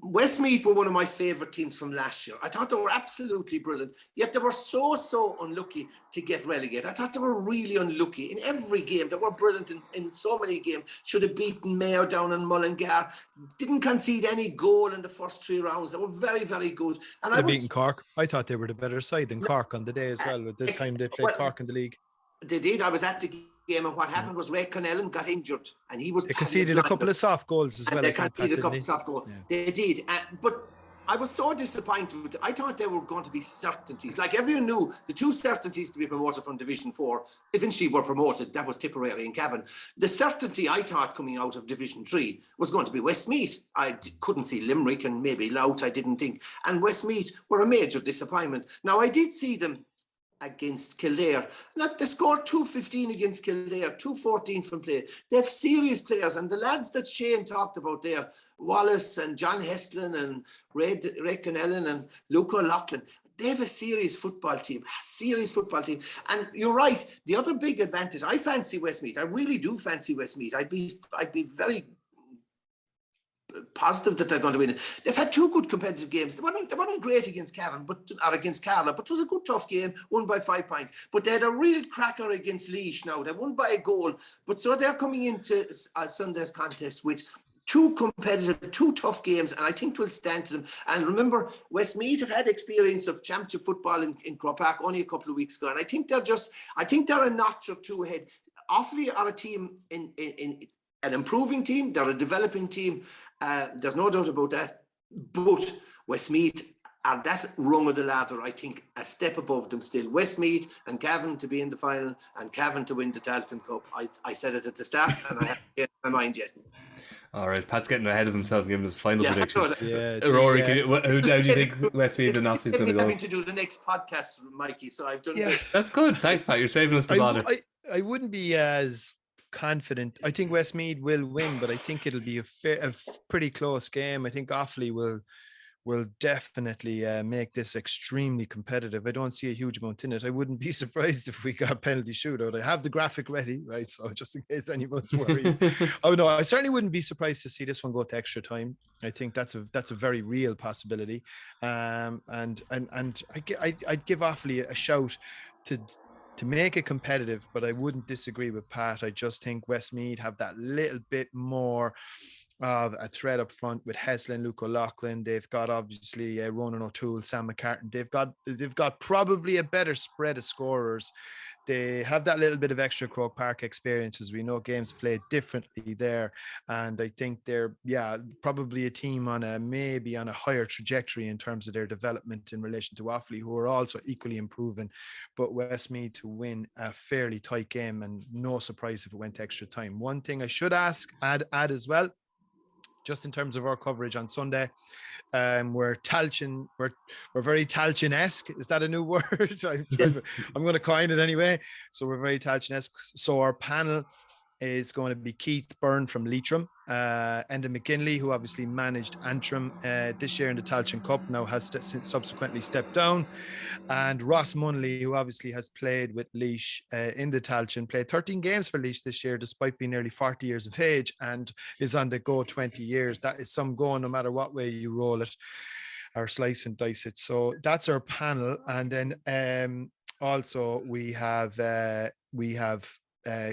Westmeath were one of my favourite teams from last year. I thought they were absolutely brilliant, yet they were so unlucky to get relegated. I thought they were really unlucky in every game. They were brilliant in so many games. Should have beaten Mayo down in Mullingar. Didn't concede any goal in the first 3 rounds. They were very, very good. And they beaten Cork. I thought they were the better side than Cork on the day as well. At the time they played Cork in the league. They did. I was at the game, and what happened was Ray Connellan got injured, and he was. They conceded a couple of soft goals as well. They conceded a couple of soft goals. Yeah. They did, but I was so disappointed. I thought they were going to be certainties. Like everyone knew, the two certainties to be promoted from Division 4 eventually were promoted. That was Tipperary and Cavan. The certainty I thought coming out of Division 3 was going to be Westmeath. I couldn't see Limerick and maybe Louth, I didn't think. And Westmeath were a major disappointment. Now, I did see them against Kildare. Look, they scored 2-15 against Kildare, 2-14 from play. They have serious players, and the lads that Shane talked about there, Wallace and John Heslin and Ray Connellan and Luke O'Loughlin, they have a serious football team. And you're right, the other big advantage, I fancy Westmeath. I really do fancy Westmeath. I'd be very positive that they're going to win it. They've had 2 good competitive games. They weren't great against Cavan, or against Carla, but it was a good tough game, won by 5 points. But they had a real cracker against Laois now. They won by a goal. But so they're coming into Sunday's contest with 2 competitive, 2 tough games, and I think will stand to them. And remember, Westmeath have had experience of championship football in Croke Park only a couple of weeks ago, and I think they're a notch or 2 ahead. Offaly are a team in an improving team. They're a developing team. There's no doubt about that. But Westmeath are that rung of the ladder, I think, a step above them still. Westmeath and Cavan to be in the final, and Cavan to win the Tailteann Cup. I said it at the start, and I haven't changed my mind yet. All right, Pat's getting ahead of himself, giving his final prediction. Rory, how do you think Westmeath and Offaly is going to go? I'm having to do the next podcast, Mikey, so I've done it. That's good. Thanks, Pat. You're saving us the bother. I wouldn't be as confident. I think Westmeath will win, but I think it'll be a pretty close game. I think Offaly will definitely make this extremely competitive. I don't see a huge amount in it. I wouldn't be surprised if we got penalty shootout. I have the graphic ready, right? So just in case anyone's worried. Oh no, I certainly wouldn't be surprised to see this one go to extra time. I think that's a very real possibility. And I'd give Offaly a shout to make it competitive, but I wouldn't disagree with Pat. I just think Westmeath have that little bit more a threat up front with Heslin, Luke O'Loughlin. They've got obviously Ronan O'Toole, Sam McCartan. They've got probably a better spread of scorers. They have that little bit of extra Croke Park experience, as we know games played differently there. And I think they're, probably a team maybe on a higher trajectory in terms of their development in relation to Offaly, who are also equally improving. But Westmeath to win a fairly tight game, and no surprise if it went to extra time. One thing I should add as well, just in terms of our coverage on Sunday, we're very Tailteann-esque. Is that a new word? I'm going to coin it anyway. So we're very Tailteann-esque. So our panel is going to be Keith Byrne from Leitrim, Enda McGinley, who obviously managed Antrim this year in the Tailteann Cup, now has subsequently stepped down, and Ross Munley, who obviously has played with Laois in the Tailteann, played 13 games for Laois this year, despite being nearly 40 years of age, and is on the go 20 years. That is some going, no matter what way you roll it or slice and dice it. So that's our panel. And then also we have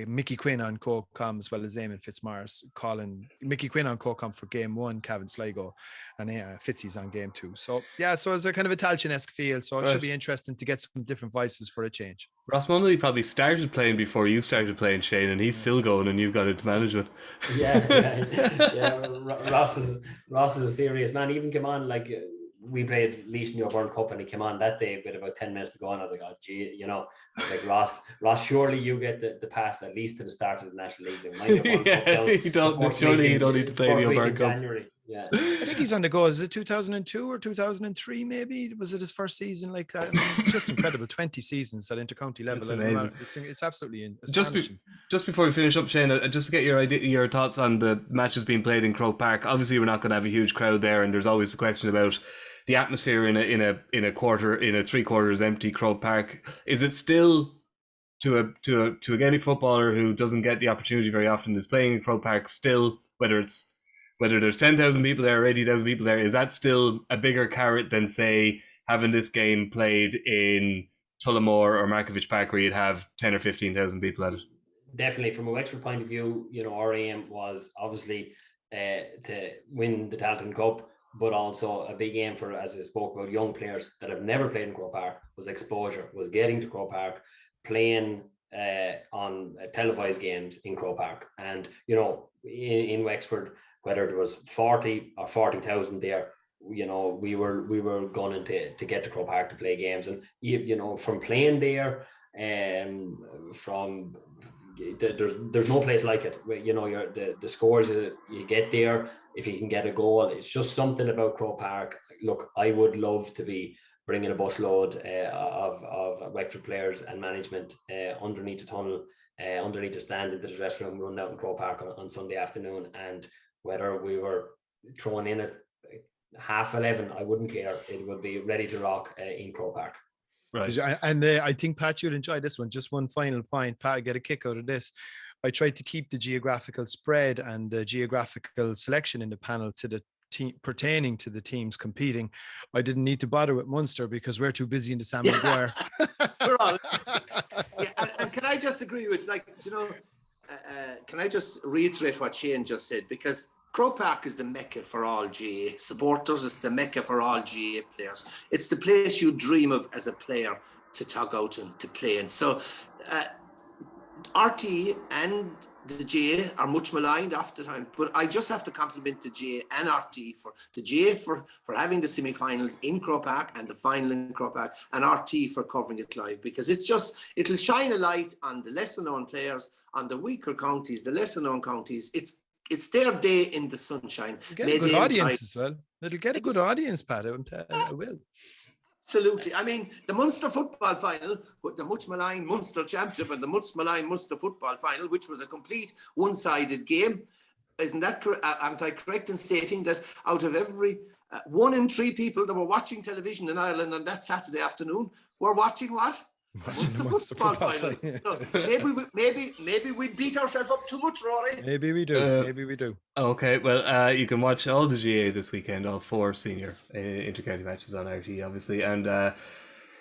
Mickey Quinn on co-com, as well as Eamon Fitzmaurice calling. Mickey Quinn on co-com for game 1, Cavan Sligo, and Fitzy's on game 2. So so it's a kind of a Tailteann-esque feel. So it should be interesting to get some different voices for a change. Ross Munley probably started playing before you started playing, Shane, and he's still going, and you've got into management. Ross is a serious man. Even came on, like, we played Laois in your World Cup, and he came on that day with about 10 minutes to go, and I was like, oh gee, like Ross, surely you get the pass at least to the start of the National League. You don't need to play the World Cup. January. Yeah, I think he's on the go. Is it 2002 or 2003? Maybe was it his first season like that? I mean, it's just incredible. 20 seasons at intercounty level. It's amazing. It's absolutely astonishing. Just before we finish up, Shane, just to get your thoughts on the matches being played in Croke Park. Obviously, we're not going to have a huge crowd there, and there's always the question about the atmosphere in a 3/4 empty Croke Park. Is it still to a Gaelic footballer who doesn't get the opportunity very often, is playing in Croke Park still, whether there's 10,000 people there or 80,000 people there, is that still a bigger carrot than, say, having this game played in Tullamore or Markovich Park, where you'd have 10 or 15,000 people at it? Definitely, from a Wexford point of view, our aim was obviously to win the Tailteann Cup, but also a big aim for, as I spoke about, young players that have never played in Croke Park, was exposure, was getting to Croke Park, playing on televised games in Croke Park. And, in Wexford, whether there was 40 or 40,000 there, we were going to get to Croke Park to play games. And, from playing there, there's no place like it. The scores you get there, if you can get a goal, it's just something about Croke Park. Look, I would love to be bringing a busload of Wexford players and management underneath the tunnel, underneath the stand into the dressing room, run out in Croke Park on Sunday afternoon. And whether we were thrown in at 11:30, I wouldn't care. It would be ready to rock in Croke Park. Right. And I think, Pat, you'll enjoy this one. Just one final point, Pat, I get a kick out of this. I tried to keep the geographical spread and the geographical selection in the panel to the team pertaining to the teams competing. I didn't need to bother with Munster because we're too busy in the Sam Maguire. We're all. And can I just agree with, can I just reiterate what Shane just said? Because Croke Park is the mecca for all GAA supporters. It's the mecca for all GAA players. It's the place you dream of as a player to tug out and to play in. So RTÉ and the GAA are much maligned after time, but I just have to compliment the GAA and RTÉ for the GAA for having the semi-finals in Croke Park and the final in Croke Park, and RTÉ for covering it live, because it'll shine a light on the lesser known players, on the weaker counties, the lesser known counties. It's their day in the sunshine. Get a good audience as well. It'll get a good audience, Pat. It will. Absolutely. I mean, the Munster football final, with the much maligned Munster championship and the much maligned Munster football final, which was a complete one-sided game, isn't that correct? Aren't I correct in stating that out of every 1 in 3 people that were watching television in Ireland on that Saturday afternoon were watching what? Munster football final. So maybe we beat ourselves up too much, Rory. Maybe we do. Okay, well, you can watch all the GAA this weekend, all 4 senior intercounty matches on RTÉ, obviously, and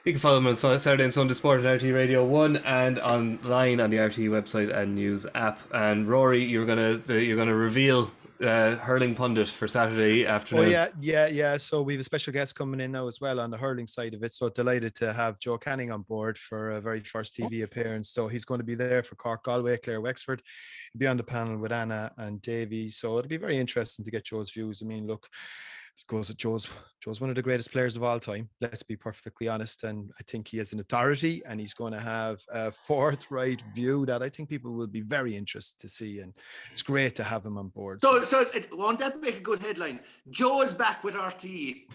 You can follow them on Saturday and Sunday Sport at RTÉ Radio 1 and online on the RTÉ website and news app. And Rory, you're gonna reveal hurling pundit for Saturday afternoon. Oh yeah. So we have a special guest coming in now as well on the hurling side of it. So delighted to have Joe Canning on board for a very first TV appearance. So he's going to be there for Cork, Galway, Clare, Wexford. He'll be on the panel with Anna and Davey. So it'll be very interesting to get Joe's views. I mean, look, Joe's one of the greatest players of all time. Let's be perfectly honest, and I think he has an authority, and he's going to have a forthright view that I think people will be very interested to see, and it's great to have him on board. So won't that make a good headline? Joe is back with RTÉ.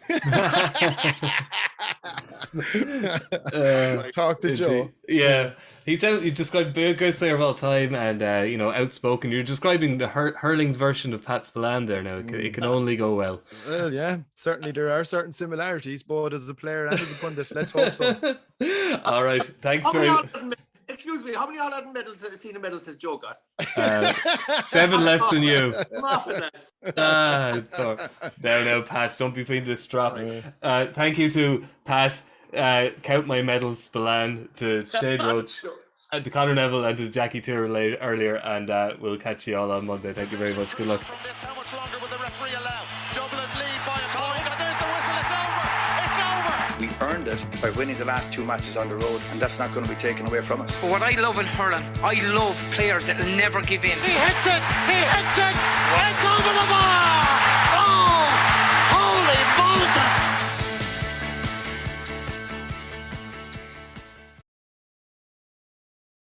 Talk to Joe. Yeah. You described the greatest player of all time, and outspoken. You're describing the hurling's version of Pat Spillane there now. It can only go well. Well, yeah, certainly there are certain similarities, both as a player and as a pundit. Let's hope so. All right, thanks very much. Excuse me, how many All-Ireland medals, senior medals has Joe got? 7 less than you. No, Pat, don't be putting this drop. Thank you to Pat. Count my medals, Spillane, to Shane Roach, to Conor Neville, and to Jackie Tyrrell earlier, and we'll catch you all on Monday. Thank you very much. Good luck. How much longer will the referee allow? Dublin lead by a point, and there's the whistle. It's over. We earned it by winning the last 2 matches on the road, and that's not going to be taken away from us. But what I love in hurling, I love players that will never give in. He hits it. It's over the bar. Oh!